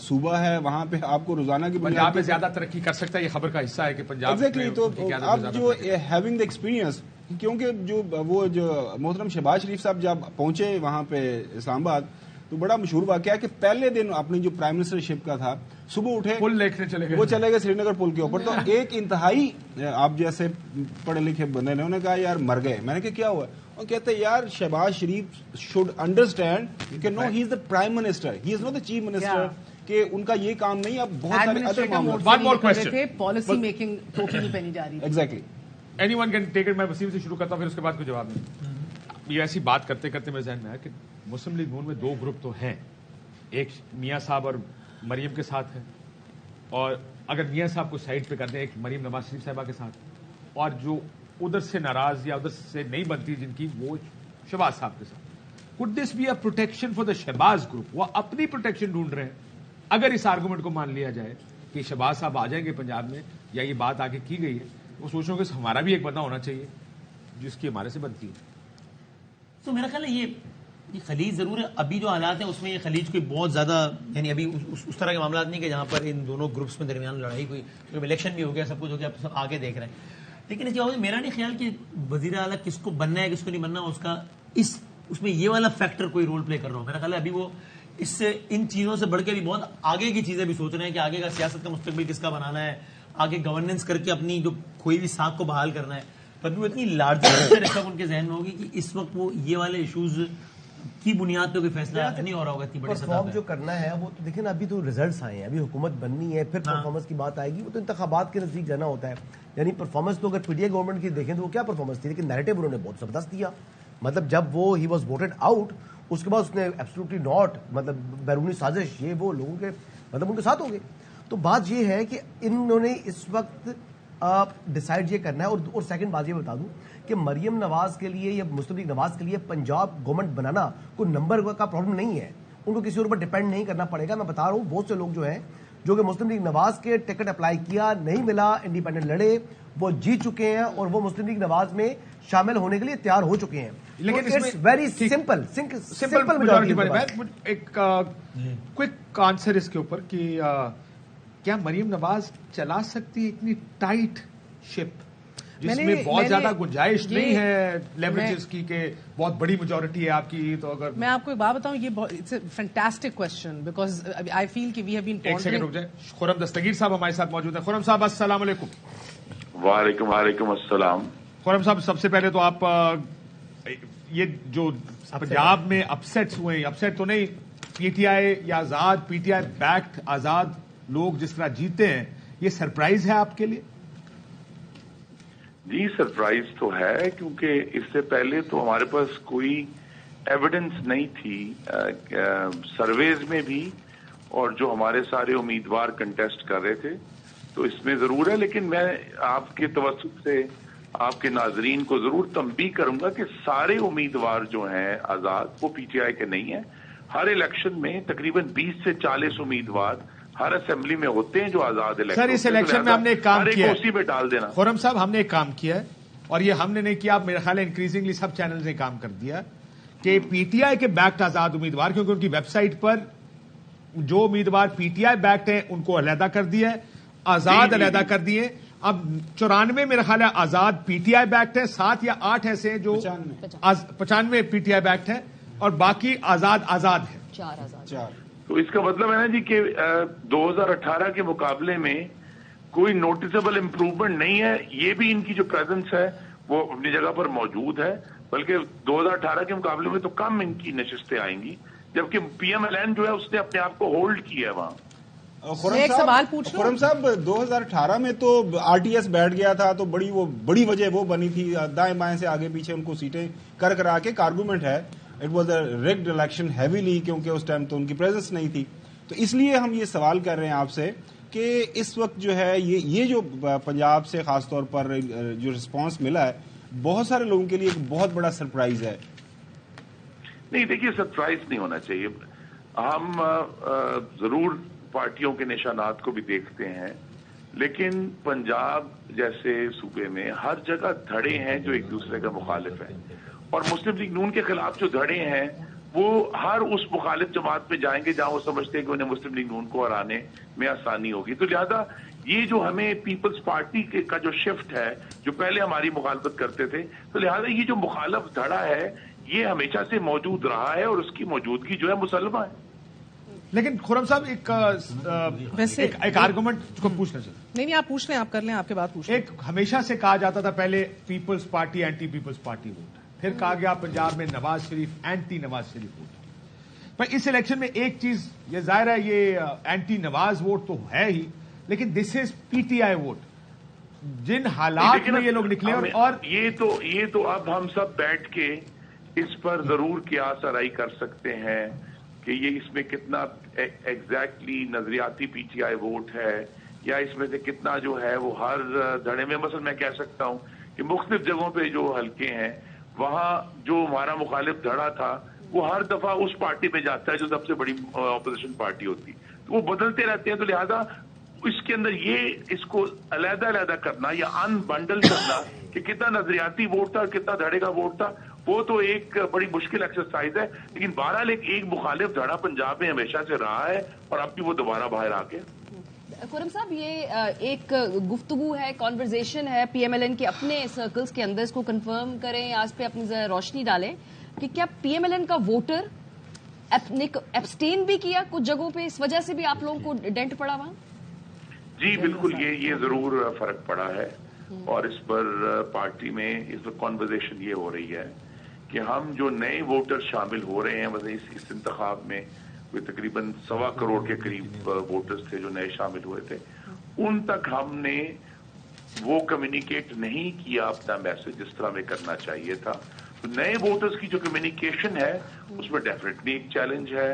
صوبہ ہے، وہاں پہ آپ کو روزانہ کی پنجاب میں زیادہ ترقی کر سکتا ہے، یہ خبر کا حصہ ہے کہ پنجاب ایگزیکٹلی. تو اب جو ہیونگ دا ایکسپیرینس، کیونکہ جو محترم شہباز شریف صاحب جب پہنچے وہاں پہ اسلام آباد، تو بڑا مشہور واقعہ ہے کہ پہلے دن اپنی جو پرائم منسٹر شپ کا تھا، صبح اٹھے پل دیکھنے چلے گئے، وہ چلے گئے سری نگر پل کے اوپر. تو ایک انتہائی آپ جیسے پڑھے لکھے بندے نے انہوں نے کہا یار مر گئے. میں نے کہا کیا ہوا؟ وہ کہتے ہیں یار شہباز شریف شوڈ انڈرسٹینڈ کہ no he is the prime minister, he is not the chief minister, کہ ان کا یہ کام نہیں. اب بہت سارے ادر معاملات پالیسی میکنگ ٹوٹلی نہیں پہنی جا رہی. Exactly. Any one can take it. میں وسیم سے شروع کرتا ہوں، پھر اس کے بعد کوئی جواب نہیں. یہ ایسی بات کرتے کرتے میرے ذہن میں ہے کہ مسلم لیگ نون میں 2 گروپ تو ہیں، ایک میاں صاحب اور مریم کے ساتھ ہے، اور اگر میاں صاحب کو سائڈ پہ کر دیں، ایک مریم نواز شریف صاحبہ کے ساتھ، اور جو ادھر سے ناراض یا ادھر سے نہیں بنتی جن کی، وہ شہباز صاحب کے ساتھ. Could this be a protection for the Shahbaz group? وہ اپنی پروٹیکشن ڈھونڈ رہے ہیں اگر اس آرگومنٹ کو مان لیا جائے کہ شہباز صاحب آ جائیں گے پنجاب میں، یا یہ بات آگے کی گئی ہے. وہ سوچ رہا ہوں کہ ہمارا بھی ایک بندہ ہونا چاہیے جس کی ہمارے سے بنتی ہے. تو میرا خیال ہے یہ خلیج ضرور ہے. ابھی جو حالات ہیں اس میں یہ خلیج کوئی بہت زیادہ، یعنی ابھی اس طرح کے معاملات نہیں کہ جہاں پر ان دونوں گروپس میں درمیان لڑائی کوئی، الیکشن بھی ہو گیا، سب کچھ ہو گیا، سب آگے دیکھ رہے ہیں. لیکن اس کے میرا نہیں خیال کہ وزیر اعلیٰ کس کو بننا ہے کس کو نہیں بننا، اس کا اس میں یہ والا فیکٹر کوئی رول پلے کر رہا ہو. میرا خیال ہے ابھی وہ اس سے ان چیزوں سے بڑھ کے بھی بہت آگے کی چیزیں بھی سوچ رہے ہیں کہ آگے کا سیاست کا مستقبل کس کا بنانا ہے، آگے گورننس کر کے اپنی جو کھوئی ہوئی ساکھ کو بحال کرنا ہے. پر بھی وہ اتنی لارجر ان کے ذہن میں ہوگی کہ اس وقت وہ یہ والے ایشوز کی بنیاد پہ کوئی فیصلہ نہیں ہو رہا ہوگا اتنی بڑی سطح پرفارم پہ. جو کرنا ہے وہ تو دیکھیں نا، ابھی تو ریزلٹس آئے ہیں، ابھی حکومت بننی ہے، پھر پرفارمنس کی بات آئے گی. وہ تو انتخابات کے نزدیک جانا ہوتا ہے. یعنی پرفارمنس تو اگر پی ٹی آئی گورنمنٹ کی دیکھیں تو وہ کیا پرفارمنس تھی، لیکن نیریٹو انہوں نے بہت زبردست دیا. مطلب جب وہ ہی واز ووٹڈ آؤٹ، اس کے بعد اس نے ایبسولوٹلی ناٹ، مطلب بیرونی سازش، یہ وہ لوگوں کے مطلب ان کے ساتھ ہو گئے. تو بات یہ ہے کہ انہوں نے اس وقت ڈیسائیڈ یہ کرنا ہے. اور سیکنڈ بات یہ بتا دوں کہ مریم نواز کے لیے یا مسلم لیگ نواز کے لیے پنجاب گورنمنٹ بنانا کوئی نمبر کا پرابلم نہیں ہے. ان کو کسی اور پر ڈیپینڈ نہیں کرنا پڑے گا. میں بتا رہا ہوں بہت سے لوگ جو ہیں جو کہ مسلم لیگ نواز کے ٹکٹ اپلائی کیا، نہیں ملا، انڈیپینڈنٹ لڑے، وہ جیت چکے ہیں اور وہ مسلم لیگ نواز میں شامل ہونے کے لیے تیار ہو چکے ہیں. لیکن ویری سمپل ایک کوئک آنسر اس کے اوپر کہ کیا مریم نواز چلا سکتی ہے اتنی ٹائٹ شپ جس میں بہت زیادہ گنجائش نہیں ہے لیوریجز کی، کہ بہت بڑی میجورٹی ہے آپ کی؟ تو اگر میں آپ کو ایک بات بتاؤں، یہ it's a fantastic question because I feel کہ وی ہیو بین ایک سیکنڈ رک جائیں. خرم دستگیر صاحب ہمارے ساتھ موجود ہیں. خرم صاحب السلام علیکم. وعلیکم السلام. خرم صاحب سب سے پہلے تو آپ یہ جو پنجاب میں اپسیٹس ہوئے ہیں، اپسیٹ تو نہیں، پی ٹی آئی یا آزاد، پی ٹی آئی بیکڈ آزاد لوگ جس طرح جیتے ہیں، یہ سرپرائز ہے آپ کے لیے؟ جی سرپرائز تو ہے، کیونکہ اس سے پہلے تو ہمارے پاس کوئی ایویڈنس نہیں تھی سرویز میں بھی، اور جو ہمارے سارے امیدوار کنٹیسٹ کر رہے تھے. تو اس میں ضرور ہے، لیکن میں آپ کے توسط سے آپ کے ناظرین کو ضرور تنبیہ کروں گا کہ سارے امیدوار جو ہیں آزاد وہ پی ٹی آئی کے نہیں ہیں. ہر الیکشن میں تقریباً 20 سے 40 امیدوار ہر اسمبلی میں ہوتے ہیں جو آزاد الیکشن. سر اس الیکشن میں ہم نے ایک کام کیا ہے، اسی میں ڈال دینا. خرم صاحب ہم نے ایک کام کیا ہے اور یہ ہم نے نہیں کیا, میرا خیال ہے انکریزنگلی سب چینلز نے کام کر دیا کہ پی ٹی آئی کے بیکڈ آزاد امیدوار, کیونکہ ان کی ویب سائٹ پر جو امیدوار پی ٹی آئی بیکڈ ہیں ان کو علیحدہ کر دیا ہے, آزاد علیحدہ کر دیے. اب 94 میرا خیال ہے آزاد پی ٹی آئی بیکڈ ہے, 7 یا 8 ایسے ہیں جو 95 پی ٹی آئی بیکڈ ہے, اور باقی آزاد ہے. 4 تو اس کا مطلب ہے نا جی کہ 2018 کے مقابلے میں کوئی نوٹسبل امپروومنٹ نہیں ہے. یہ بھی ان کی جو پریزنس ہے وہ اپنی جگہ پر موجود ہے, بلکہ 2018 کے مقابلے میں تو کم ان کی نشستیں آئیں گی, جبکہ پی ایم ایل این جو ہے اس نے اپنے آپ کو ہولڈ کیا ہے وہاں. ایک سوال پوچھ لوں. خرم صاحب 2018 میں تو آر ٹی ایس بیٹھ گیا تھا, تو بڑی وجہ وہ بنی تھی, دائیں بائیں سے آگے پیچھے ان کو سیٹیں کرا کے آرگومنٹ ہے it was a ragged election heavily, کیونکہ اس ٹائم تو ان کی پریزنس نہیں تھی. تو اس لیے ہم یہ سوال کر رہے ہیں آپ سے کہ اس وقت جو ہے یہ جو پنجاب سے خاص طور پر جو رسپانس ملا ہے, بہت سارے لوگوں کے لیے ایک بہت بڑا سرپرائز ہے. نہیں دیکھیے, سرپرائز نہیں ہونا چاہیے. ہم ضرور پارٹیوں کے نشانات کو بھی دیکھتے ہیں, لیکن پنجاب جیسے صوبے میں ہر جگہ دھڑے ہیں جو ایک دوسرے کا مخالف ہیں, اور مسلم لیگ نون کے خلاف جو دھڑے ہیں وہ ہر اس مخالف جماعت میں جائیں گے جہاں وہ سمجھتے ہیں کہ انہیں مسلم لیگ نون کو ہرانے میں آسانی ہوگی. تو لہذا یہ جو ہمیں پیپلز پارٹی کا جو شفٹ ہے, جو پہلے ہماری مخالفت کرتے تھے, تو لہذا یہ جو مخالف دھڑا ہے یہ ہمیشہ سے موجود رہا ہے, اور اس کی موجودگی جو ہے مسلمہ ہے. لیکن خرم صاحب ایک آرگومنٹ کو پوچھنا چاہیے. نہیں آپ پوچھ لیں, آپ کر لیں, آپ کے بعد پوچھ لیں. ایک ہمیشہ سے کہا جاتا تھا پہلے پیپلز پارٹی اینٹی پیپلز پارٹی ووٹ, پھر کہا گیا پنجاب میں نواز شریف اینٹی نواز شریف ووٹ. پر اس الیکشن میں ایک چیز یہ ظاہر ہے, یہ اینٹی نواز ووٹ تو ہے ہی, لیکن دس از پی ٹی آئی ووٹ. جن حالات میں یہ لوگ نکلے, اور یہ تو اب ہم سب بیٹھ کے اس پر ضرور قیاس آرائی کر سکتے ہیں کہ یہ اس میں کتنا ایگزیکٹلی نظریاتی پی ٹی آئی ووٹ ہے, یا اس میں سے کتنا جو ہے وہ ہر دھڑے میں. مثلا میں کہہ سکتا ہوں کہ مختلف جگہوں پہ جو حلقے ہیں وہاں جو ہمارا مخالف دھڑا تھا وہ ہر دفعہ اس پارٹی پہ جاتا ہے جو سب سے بڑی اپوزیشن پارٹی ہوتی, تو وہ بدلتے رہتے ہیں. تو لہذا اس کے اندر یہ اس کو علیحدہ کرنا یا ان بنڈل کرنا کہ کتنا نظریاتی ووٹ تھا اور کتنا دھڑے کا ووٹ تھا, وہ تو ایک بڑی مشکل ایکسرسائز ہے. لیکن بہرحال ایک مخالف دھڑا پنجاب میں ہمیشہ سے رہا ہے, اور اب بھی وہ دوبارہ باہر آ کے. خرم صاحب, یہ ایک گفتگو ہے, کانورزیشن ہے پی ایم ایل این کے اپنے سرکلز کے اندر, اس کو کنفرم کریں, آج پہ اپنی روشنی ڈالیں کہ کیا پی ایم ایل این کا ووٹر ایبسٹین بھی کیا کچھ جگہوں پہ, اس وجہ سے بھی آپ لوگوں کو ڈینٹ پڑا وہاں؟ جی بالکل, یہ ضرور فرق پڑا ہے, اور اس پر پارٹی میں اس وقت کانورزیشن یہ ہو رہی ہے کہ ہم جو نئے ووٹر شامل ہو رہے ہیں, مطلب اس انتخاب میں کوئی تقریباً 1.25 کروڑ کے قریب ووٹرز تھے جو نئے شامل ہوئے تھے, ان تک ہم نے وہ کمیونیکیٹ نہیں کیا اپنا میسج جس طرح میں کرنا چاہیے تھا. تو نئے ووٹرز کی جو کمیونیکیشن ہے اس میں ڈیفینیٹلی ایک چیلنج ہے.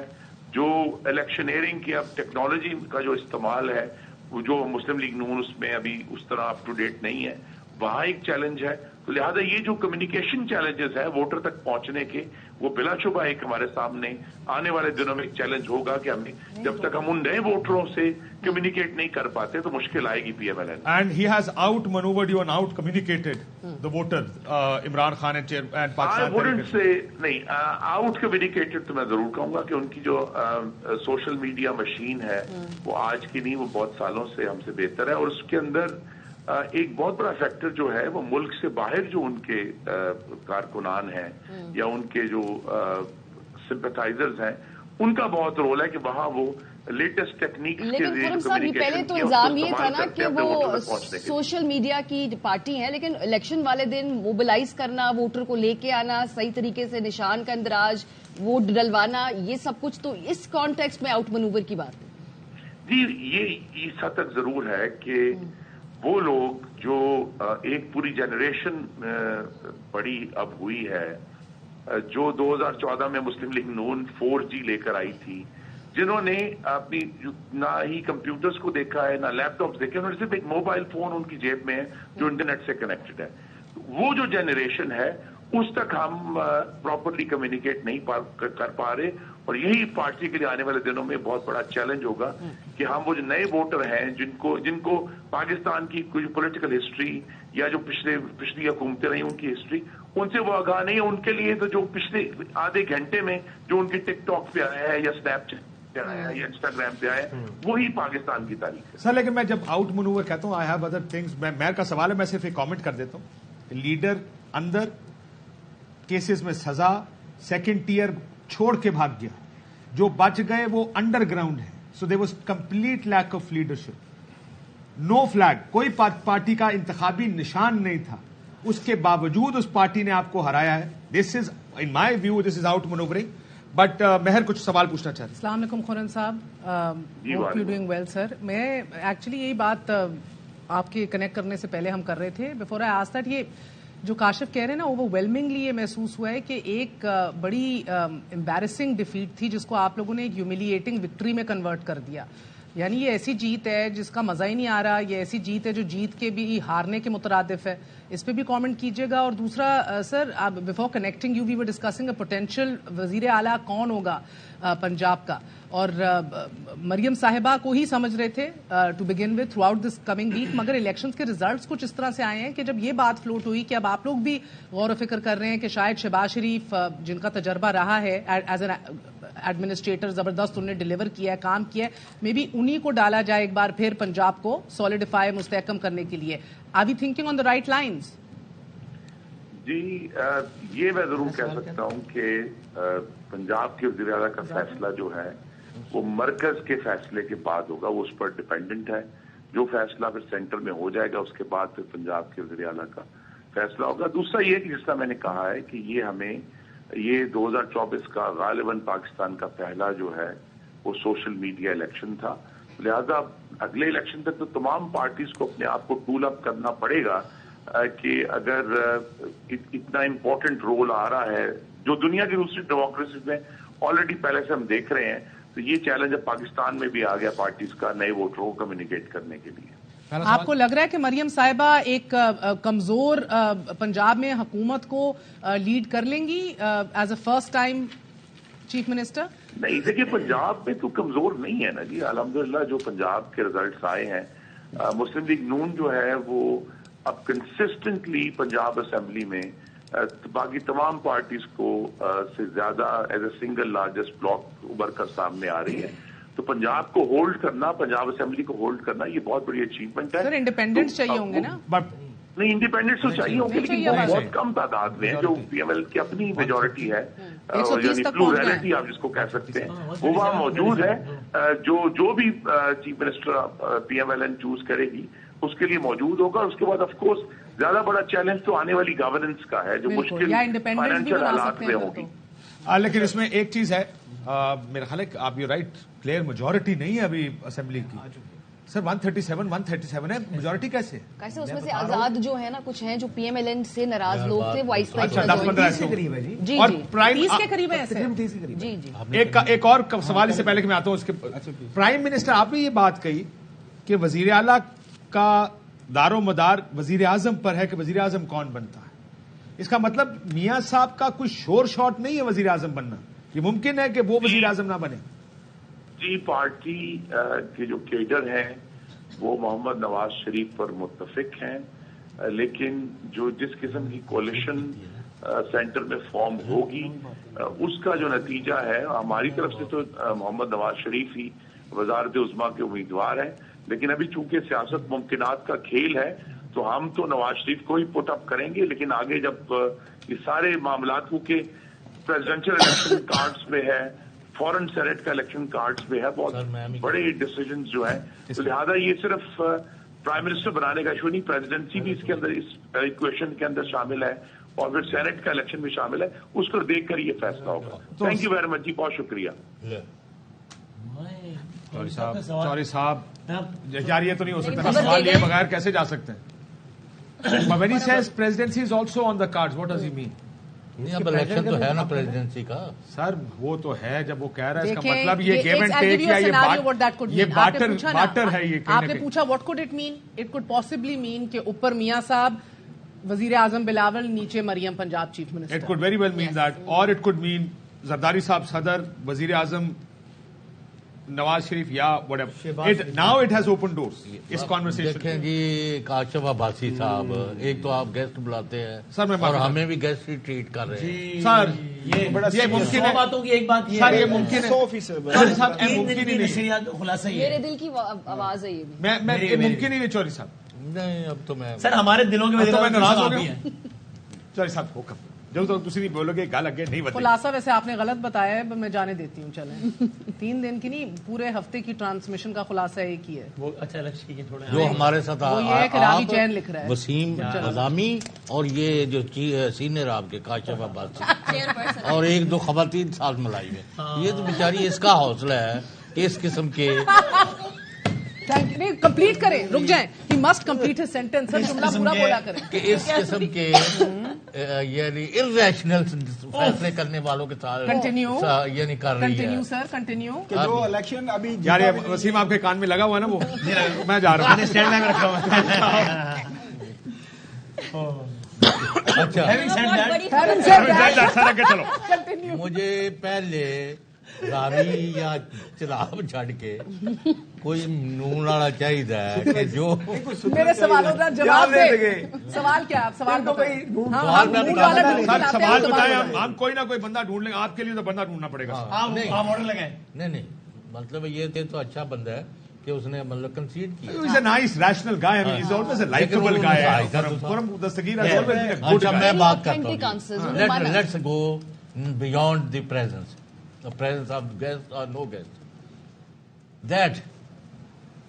جو الیکشنئرنگ کی اب ٹیکنالوجی کا جو استعمال ہے, وہ جو مسلم لیگ نون اس میں ابھی اس طرح اپ ٹو ڈیٹ نہیں ہے, وہاں ایک چیلنج ہے. تو لہذا یہ جو کمیونیکیشن چیلنجز ہے ووٹر تک پہنچنے کے, وہ بلا شبہ ایک ہمارے سامنے آنے والے دنوں میں ایک چیلنج ہوگا کہ ہمیں جب تک ہم ان نئے ووٹروں سے کمیونیکیٹ نہیں کر پاتے تو مشکل آئے گی P M L N. And he has outmanoeuvred you and outcommunicated the voter Imran Khan and Pakistan سے نہیں آؤٹ کمیونیکیٹڈ. تو میں ضرور کہوں گا کہ ان کی جو سوشل میڈیا مشین ہے وہ آج کی نہیں, وہ بہت سالوں سے ہم سے بہتر ہے, اور اس کے اندر ایک بہت بڑا فیکٹر جو ہے وہ ملک سے باہر جو ان کے کارکنان ہیں یا ان کے جو سمپیتھائزرز ہیں, ان کا بہت رول ہے کہ وہاں وہ لیٹسٹ ٹیکنیکس کے ذریعے. لیکن صاحب یہ پہلے تو الزام یہ تھا نا کہ وہ سوشل میڈیا کی پارٹی ہیں, لیکن الیکشن والے دن موبلائز کرنا, ووٹر کو لے کے آنا, صحیح طریقے سے نشان کا اندراج, ووٹ ڈلوانا, یہ سب کچھ تو اس کانٹیکسٹ میں آؤٹ منوور کی بات ہے. جی یہ اس حد تک ضرور ہے کہ وہ لوگ جو ایک پوری جنریشن بڑی اب ہوئی ہے, جو 2014 میں مسلم لیگ نون 4G لے کر آئی تھی, جنہوں نے اپنی نہ ہی کمپیوٹرز کو دیکھا ہے نہ لیپ ٹاپس دیکھے, انہوں نے صرف ایک موبائل فون ان کی جیب میں ہے جو انٹرنیٹ سے کنیکٹڈ ہے. وہ جو جنریشن ہے اس تک ہم پراپرلی کمیونیکیٹ نہیں کر پا رہے, اور یہی پارٹی کے لیے آنے والے دنوں میں بہت بڑا چیلنج ہوگا کہ ہم وہ جو نئے ووٹر ہیں جن کو پاکستان کی کوئی پولیٹیکل ہسٹری یا جو پچھلی حکومتیں رہی ان کی ہسٹری ان سے وہ آگاہ نہیں ہے، ان کے لیے تو جو پچھلے آدھے گھنٹے میں جو ان کے ٹک ٹاک پہ آیا ہے یا اسنیپ چیٹ پہ آیا ہے یا انسٹاگرام پہ آیا ہے وہی پاکستان کی تاریخ ہے. سر لیکن میں جب آؤٹ منور کہتا ہوں آئی ہیو ادر تھنگس، میر کا سوال ہے، میں صرف ایک کامنٹ کر دیتا ہوں. لیڈر اندر کیسز میں سزا، سیکنڈ ٹیئر چھوڑ کے بھاگ گیا، جو بچ گئے وہ انڈر گراؤنڈ ہے. So there was complete lack of leadership. No flag, کوئی پارٹی کا انتخابی نشان نہیں تھا، اس کے باوجود اس پارٹی نے آپ کو ہرایا ہے. This is in my view this is outmanoeuvring. But Mehr کچھ سوال پوچھنا چاہتے ہیں. السلام علیکم خورن صاحب، hope you doing well sir. میں ایکچولی یہی بات آپ کے کنیکٹ کرنے سے پہلے ہم کر رہے تھے بفور آئی آسک دیٹ. یہ جو کاشف کہہ رہے ہیں نا اوور ویلمنگلی یہ محسوس ہوا ہے کہ ایک بڑی امبیرسنگ ڈیفیٹ تھی جس کو آپ لوگوں نے ایک ہیوملیٹنگ وکٹری میں کنورٹ کر دیا. یعنی یہ ایسی جیت ہے جس کا مزہ ہی نہیں آ رہا، یہ ایسی جیت ہے جو جیت کے بھی ہارنے کے مترادف ہے. اس پہ بھی کامنٹ کیجیے گا. اور دوسرا sir, before connecting you we were discussing a potential وزیر اعلیٰ کون ہوگا پنجاب کا، اور مریم صاحبہ کو ہی سمجھ رہے تھے to begin with throughout this coming week, مگر الیکشنز کے ریزلٹس کچھ اس طرح سے آئے ہیں کہ جب یہ بات فلوٹ ہوئی کہ اب آپ لوگ بھی غور و فکر کر رہے ہیں کہ شاید شہباز شریف جن کا تجربہ رہا ہے ایز این ایڈمنسٹریٹر، زبردست انہوں نے ڈیلیور کیا ہے، کام کیا ہے، مے بی انہی کو ڈالا جائے ایک بار پھر پنجاب کو سولیڈیفائی، مستحکم کرنے کے لیے. Are we thinking on the right lines? جی یہ میں ضرور کہہ سکتا ہوں کہ پنجاب کے وزیر اعلیٰ کا فیصلہ جو ہے وہ مرکز کے فیصلے کے بعد ہوگا، وہ اس پر ڈیپینڈنٹ ہے. جو فیصلہ پھر سینٹر میں ہو جائے گا اس کے بعد پھر پنجاب کے وزیر اعلیٰ کا فیصلہ ہوگا. دوسرا یہ کہ جس طرح میں نے کہا ہے کہ یہ ہمیں یہ 2024 کا غالباً پاکستان کا پہلا جو ہے وہ سوشل میڈیا الیکشن تھا. لہذا اگلے الیکشن تک تو تمام پارٹیز کو اپنے آپ کو ٹول اپ کرنا پڑے گا کہ اگر اتنا امپورٹنٹ رول آ رہا ہے جو دنیا کی دوسری ڈیموکریسیز میں آلریڈی پہلے سے ہم دیکھ رہے ہیں، تو یہ چیلنج اب پاکستان میں بھی آ گیا پارٹیز کا نئے ووٹروں کو کمیونیکیٹ کرنے کے لیے. آپ کو لگ رہا ہے کہ مریم صاحبہ ایک کمزور پنجاب میں حکومت کو لیڈ کر لیں گی as a first time chief minister? نہیں، دیکھیے پنجاب میں تو کمزور نہیں ہے نا جی. الحمدللہ جو پنجاب کے ریزلٹس آئے ہیں، مسلم لیگ نون جو ہے وہ اب کنسسٹنٹلی پنجاب اسمبلی میں باقی تمام پارٹیز کو سے زیادہ as a single largest block ابھر کر سامنے آ رہی ہے. تو پنجاب کو ہولڈ کرنا، پنجاب اسمبلی کو ہولڈ کرنا یہ بہت بڑی اچیومنٹ ہے. سر انڈیپینڈنٹس چاہیے ہوں گے نا؟ نہیں، انڈیپینڈنٹس تو چاہیے ہوں گے لیکن وہ بہت کم تعداد میں ہے. جو پی ایم ایل کی اپنی میجورٹی ہے، یعنی پلورلٹی آپ جس کو کہہ سکتے ہیں، وہ وہاں موجود ہے. جو بھی chief minister P M L N choose کرے گی اس کے لیے موجود ہوگا. اس کے بعد آف کورس زیادہ بڑا چیلنج تو آنے والی گورننس کا ہے جو مشکل فائنینشیل حالات میں ہوگی. لیکن اس میں ایک چیز ہے، میرا خیال ہے کہ آپ یہ رائٹ کلیئر میجورٹی نہیں ہے ابھی اسمبلی کی. سر 137 ہے، میجورٹی کیسے؟ کیسے اس میں سے آزاد جو ہے نا کچھ ہیں جو پی ایم ایل این سے ناراض لوگ تھے، وائس جی اور 30 کے قریب ہے. جی جی ایک اور سوال اس سے پہلے کہ میں آتا ہوں اس کے پرائم منسٹر، آپ نے یہ بات کہی کہ وزیر اعلیٰ کا دار و مدار وزیر اعظم پر ہے کہ وزیر اعظم کون بنتا ہے. اس کا مطلب میاں صاحب کا کوئی شور شاٹ نہیں ہے وزیر اعظم بننا؟ یہ ممکن ہے کہ وہ وزیر اعظم نہ بنے؟ جی پارٹی کے جو کیڈر ہیں وہ محمد نواز شریف پر متفق ہیں، لیکن جو جس قسم کی کولیشن سینٹر میں فارم ہوگی اس کا جو نتیجہ ہے، ہماری طرف سے تو محمد نواز شریف ہی وزارت عظمیٰ کے امیدوار ہیں. لیکن ابھی چونکہ سیاست ممکنات کا کھیل ہے تو ہم تو نواز شریف کو ہی پٹ اپ کریں گے. لیکن آگے جب یہ سارے معاملات کے پریزیڈنشل الیکشن کارڈز میں ہے، فورن سینیٹ کا الیکشن کارڈز میں ہے، بہت بڑے ڈیسیجنز جو ہیں، تو لہٰذا یہ صرف پرائم منسٹر بنانے کا ایشو نہیں، پریزیڈنسی بھی اس کے اندر اس ایکویشن کے اندر شامل ہے اور پھر سینیٹ کا الیکشن بھی شامل ہے. اس کو دیکھ کر یہ فیصلہ ہوگا. تھینک یو ویری مچ جی، بہت شکریہ. چوری صاحب یار یہ تو نہیں ہو سکتا، سوال لیے بغیر کیسے جا سکتے ہیں؟ when he says presidency is also on the cards, what does he mean? نہیں اب الیکشن تو ہے نا پریزیڈنسی کا. سر وہ تو ہے، جب وہ کہہ رہا ہے اس کا مطلب یہ گیو اینڈ ٹیک یا یہ بارٹر ہے. یہ آپ نے پوچھا what could it mean? It could possibly mean کہ اوپر میاں صاحب وزیر اعظم بلاول، نیچے Maryam Punjab chief minister. It could very well mean that, or it could mean Zardari साहब सदर, वजीर आजम नवाज शरीफ या whatever, now it has opened doors इस कॉन्वर्सेशन। देखें जी, काशिफ अब्बासी साहब, एक तो आप गेस्ट बुलाते हैं सर, मैं और हमें भी गेस्ट ही ट्रीट कर रहे हैं। सर ये मुमकिन है, बातों की एक बात ये सर है, ये मुमकिन है, 100% चौधरी साहब ये 3 दिन मुमकिन की ही नहीं, नशरियात का खुलासा ये मेरे है। दिल की आवाज है ये भी। मैं ये मुमकिन ही नहीं चौधरी साहब। नहीं, अब तो मैं सर हमारे दिलों के अब तो मैं नाराज हो आप ही गया हैं। चौधरी साहब हुक्म, जब तक तुसी नहीं बोलोगे गल अगे नहीं बताई। खुलासा वैसे आपने गलत बताया है, मैं जाने देती हूँ। चलें 3 दिन की नहीं, पूरे हफ्ते की ट्रांसमिशन का खुलासा एक ही है। वो अच्छा लक्ष्य की थोड़ा जो हमारे साथ वो ये है कि रावी आप, चैन लिख रहा है। वसीम नजामी और ये जो सीनियर आपके काशिफ अब्बासी चेयरपर्सन और 1-2 खवातीन साथ मलाई में, ये तो बेचारी इसका हौसला है कि इस किस्म के नहीं, कंप्लीट करें, रुक जाएं। He must complete his sentence. Sir जुमला पूरा बोला करें। कि इस किस्म के यानी इर्रेशनल फैसले करने वालों के साथ Continue. यानी कर रही है। Continue sir, continue. कि जो इलेक्शन अभी यार ये वसीम आपके कान में लगा हुआ है ना, वो मैं जा रहा हूँ। स्टैंड में रखा हुआ है। अच्छा, Having said that, बड़ी सर आगे चलो। कंटिन्यू। मुझे पहले रावी या चिराग छड़ के कोई नून वाला चाहिए कि जो मेरे सवालों का जवाब दे। सवाल क्या? आप सवाल तो सवाल हम मैं मूड बता वाला रहा ढूंढ सर के लाते हैं, सवाल तो बताएं, बताएं। हम कोई ना कोई बंदा ढूंढ लेंगे, आपके लिए तो बंदा ढूंढना पड़ेगा सर। आप ऑर्डर लगाएं। नहीं, मतलब ये थे तो अच्छा बंदा है कि उसने मतलब कंसीड किया। He's a nice, rational guy. I mean, he's always a likable guy. Puram Dastagir has always been a good अच्छा, guy. मैं बात करता Authentic answers, उन्हें हूँ। माना। Let's go beyond the presence of guest or no guest. That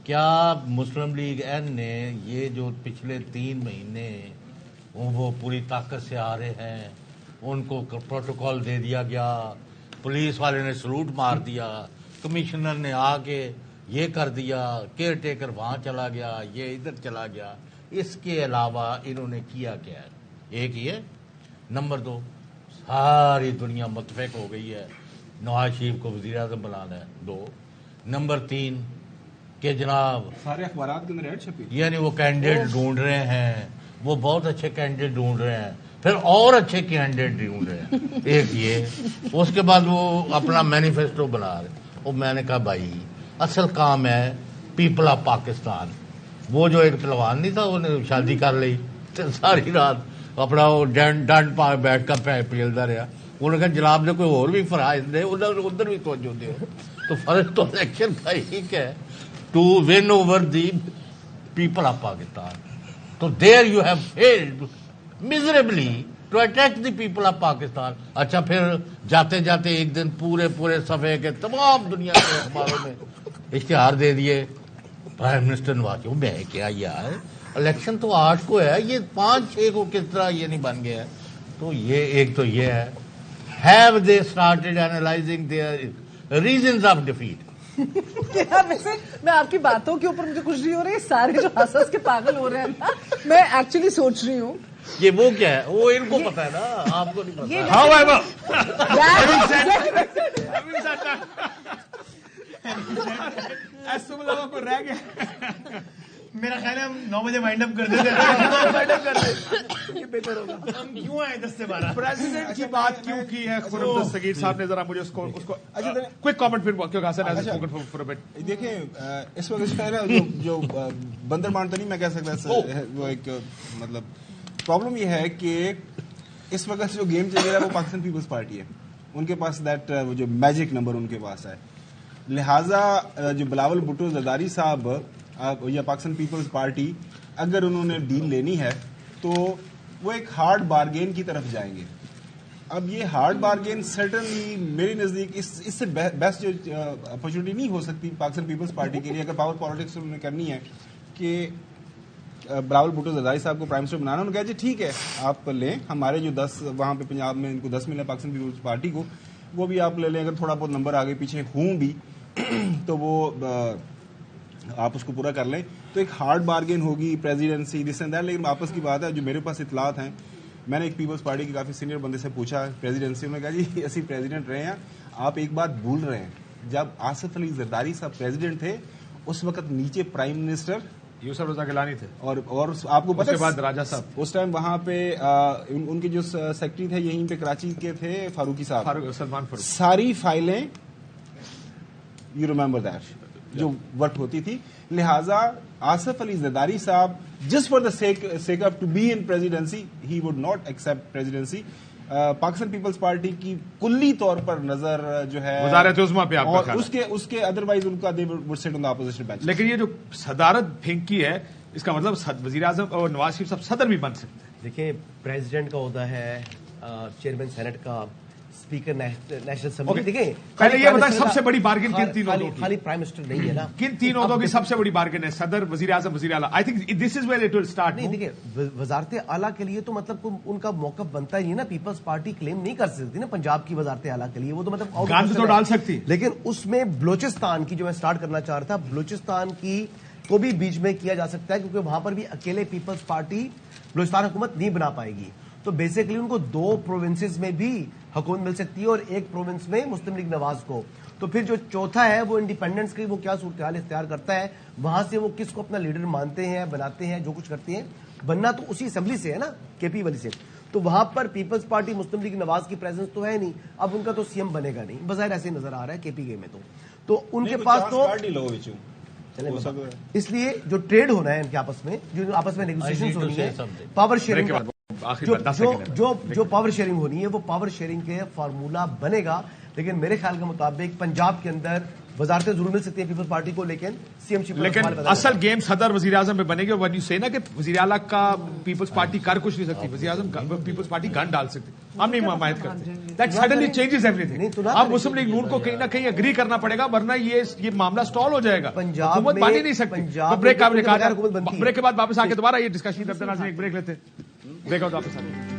क्या मुस्लिम league N ने ये जो पिछले 3 महीने वो पूरी ताकत से आ रहे हैं, उनको प्रोटोकॉल दे दिया गया, पुलिस वाले ने सलूट मार दिया, कमिश्नर ने आके ये कर दिया, केयर टेकर वहां चला गया, ये इधर चला गया, इसके अलावा इन्होंने किया क्या है? एक ये। नंबर 2, सारी दुनिया मुतफिक हो गई है नवाज शरीफ को वजीर आजम बनाना है। 2 नंबर 3 कि जनाब सारे अखबारात के अंदर ऐड छपी। यानी वो कैंडिडेट ढूंढ रहे हैं, वो बहुत अच्छे कैंडिडेट ढूंढ रहे हैं, फिर और अच्छे कैंडिडेट ढूंढ रहे हैं। एक ये, उसके बाद वो अपना मैनिफेस्टो बना रहे। और मैंने कहा भाई असल काम है पीपल ऑफ पाकिस्तान। वो जो एक पहलवान नहीं था, उन्हें शादी कर ली तो सारी रात अपना वो डंड पा बैठ कर पेलता रहा। उन्होंने कहा जनाब ने कोई और भी फराइज दे, उधर भी तवज्जो दे। तो फर्क तो इलेक्शन का ही है, to win over the people of Pakistan. तो there you have failed miserably to attack the people of Pakistan. अच्छा, फिर जाते जाते एक दिन पूरे सफे के तमाम दुनिया के अखबारों में इश्तिहार दे दिए प्राइम मिनिस्टर नवाज। मैं क्या यार, इलेक्शन तो 8 को है, ये 5-6 को किस तरह ये नहीं बन गया है? तो ये एक तो ये है, have they started analysing there reasons of defeat. यार वैसे मैं आपकी बातों के ऊपर मुझे खुश नहीं हो रही है। सारे जो हंस के पागल हो रहे हैं ना, मैं एक्चुअली सोच रही हूँ ये वो क्या है, वो इनको पता है ना, आपको नहीं पता। ये However, ऐसे लोगों को रह गया। मेरा ख्याल है हम 9 बजे वाइंड अप कर देते हैं। ये बेहतर होगा। हम क्यों आए 10 से 12? प्रेसिडेंट की बात क्यों की है खुर्रम दस्तगीर साहब ने? जरा मुझे उसको क्विक कमेंट फिर क्योंकि Hassan has spoken for a bit. देखिए, इस वक्त इसका है ना जो बंदर मान तो नहीं मैं कह सकता, वो एक मतलब प्रॉब्लम ये है कि इस वक्त जो गेम चल रहा है वो पाकिस्तान पीपल्स पार्टी है। उनके पास दैट वो जो मैजिक नंबर उनके पास है। लिहाजा जो बिलावल भुट्टो जरदारी साहब या पाकिस्तान पीपल्स पार्टी अगर उन्होंने डील लेनी है तो वो एक हार्ड बार्गेन की तरफ जाएंगे। अब ये हार्ड बार्गेन सर्टनली मेरे नज़दीक इससे बेस्ट जो अपॉर्चुनिटी नहीं हो सकती पाकिस्तान पीपल्स पार्टी के लिए, अगर पावर पॉलिटिक्स उन्होंने करनी है कि बिलावल भुट्टो जरदारी साहब को प्राइम मिनिस्टर बनाना। उन्होंने कहा जी ठीक है आप लें, हमारे जो 10 वहाँ पे पंजाब में इनको 10 मिले पाकिस्तान पीपल्स पार्टी को, वो भी आप ले लें। अगर थोड़ा बहुत नंबर आगे पीछे हूँ भी तो वो आप उसको पूरा कर लें। तो एक हार्ड बार्गेन होगी, प्रेसिडेंसी दिस एंड दैट। लेकिन वापस की बात है, जो मेरे पास इतलात हैं, मैंने एक पीपल्स पार्टी के काफ़ी सीनियर बंदे से पूछा प्रेसिडेंसी, उन्होंने कहा जी ऐसी प्रेसिडेंट रहे हैं, आप एक बात भूल रहे हैं, जब आसिफ अली जरदारी साहब प्रेसिडेंट थे उस वक्त नीचे प्राइम मिनिस्टर यूसुफ रजा गिलानी थे, और आपको पता उसके बाद राजा साहब, उस टाइम वहां पे उनके जो सेक्रेटरी थे यहीं पे कराची के थे, फारूकी साहब, सलमान फारूक, सारी फाइलें यू रिमेंबर दैट जो वर्क होती थी। लिहाजा आसिफ अली जरदारी साहब just for the sake of to be in presidency he would not accept presidency. Pakistan Peoples Party की कुल्ली तौर पर नजर जो है वज़ारत उज़्मा पे आपका और ख्याल है? उसके अदरवाइज उनका they would sit on the opposition bench. लेकिन ये जो सदारत फेंकी है, इसका मतलब वजीर आजम और नवाज शरीफ साहब सदर भी बन सकते हैं। देखिए, प्रेसिडेंट का होता है, चेयरमैन सेनेट का, स्पीकर नेशनल असेंबली। देखिए, पहले ये बताएं सबसे बड़ी बार्गेन किन तीन ओहदों की? खाली प्राइम मिनिस्टर नहीं है ना, किन तीन ओहदों की सबसे बड़ी बार्गेन है? सदर, वजीर आजम, वजीर आला। I think this is where it will start. नहीं, देखिए, वजारत आला के लिए तो मतलब उनका मौकफ बनता ही नहीं ना। पीपल्स पार्टी क्लेम नहीं कर सकती ना पंजाब की वजारत आला के लिए, वो तो मतलब गांधी तो डाल सकती। लेकिन उसमें बलोचिस्तान की जो मैं स्टार्ट करना चाह रहा था, बलोचिस्तान की को भी बीच में किया जा सकता है, क्योंकि वहां पर भी अकेले पीपल्स पार्टी बलोचिस्तान हुकूमत नहीं बना पाएगी। तो बेसिकली उनको 2 प्रोविंसेस में भी हुकूमत मिल सकती है और 1 प्रोविंस में मुस्लिम लीग नवाज को। तो फिर जो चौथा है वो इंडिपेंडेंस की वो क्या सूरत हाल इख्तियार करता है, वहां से वो किसको अपना लीडर मानते हैं, बनाते हैं, जो कुछ करते हैं। बनना तो उसी असेंबली से है ना, केपी वाली से। तो वहां पर पीपल्स पार्टी, मुस्लिम लीग नवाज की प्रेजेंस तो है नहीं। अब उनका तो सीएम बनेगा नहीं, बज़ाहिर ऐसे नजर आ रहा है केपी के में। तो उनके पास तो इसलिए जो ट्रेड होना है इनके आपस में, जो आपस में नेगोशिएशन होनी है, पावर शेयरिंग जो पावर शेयरिंग होनी है, वो पावर शेयरिंग के फार्मूला बनेगा। लेकिन मेरे ख्याल के मुताबिक पंजाब के अंदर वजारतें जरूर मिल सकती हैं पीपल्स पार्टी को, लेकिन सीएमशिप, लेकिन असल गेम सदर वजीर आजम में बनेगी। वन यू से ना कि वजीर आला का पीपल्स पार्टी कर कुछ नहीं सकती, वजीर आजम पीपल्स पार्टी गन डाल सकती। हम नहीं मायत करते, दैट सडनली चेंजेस एवरीथिंग। अब मुस्लिम लीग नून को कहीं ना कहीं एग्री करना पड़ेगा, वरना ये मामला स्टॉल हो जाएगा। हुकूमत बन ही नहीं सकती। ब्रेक के बाद वापस आके दोबारा ये डिस्कशन करते हैं। एक ब्रेक लेते हैं, ब्रेक आउट वापस आके।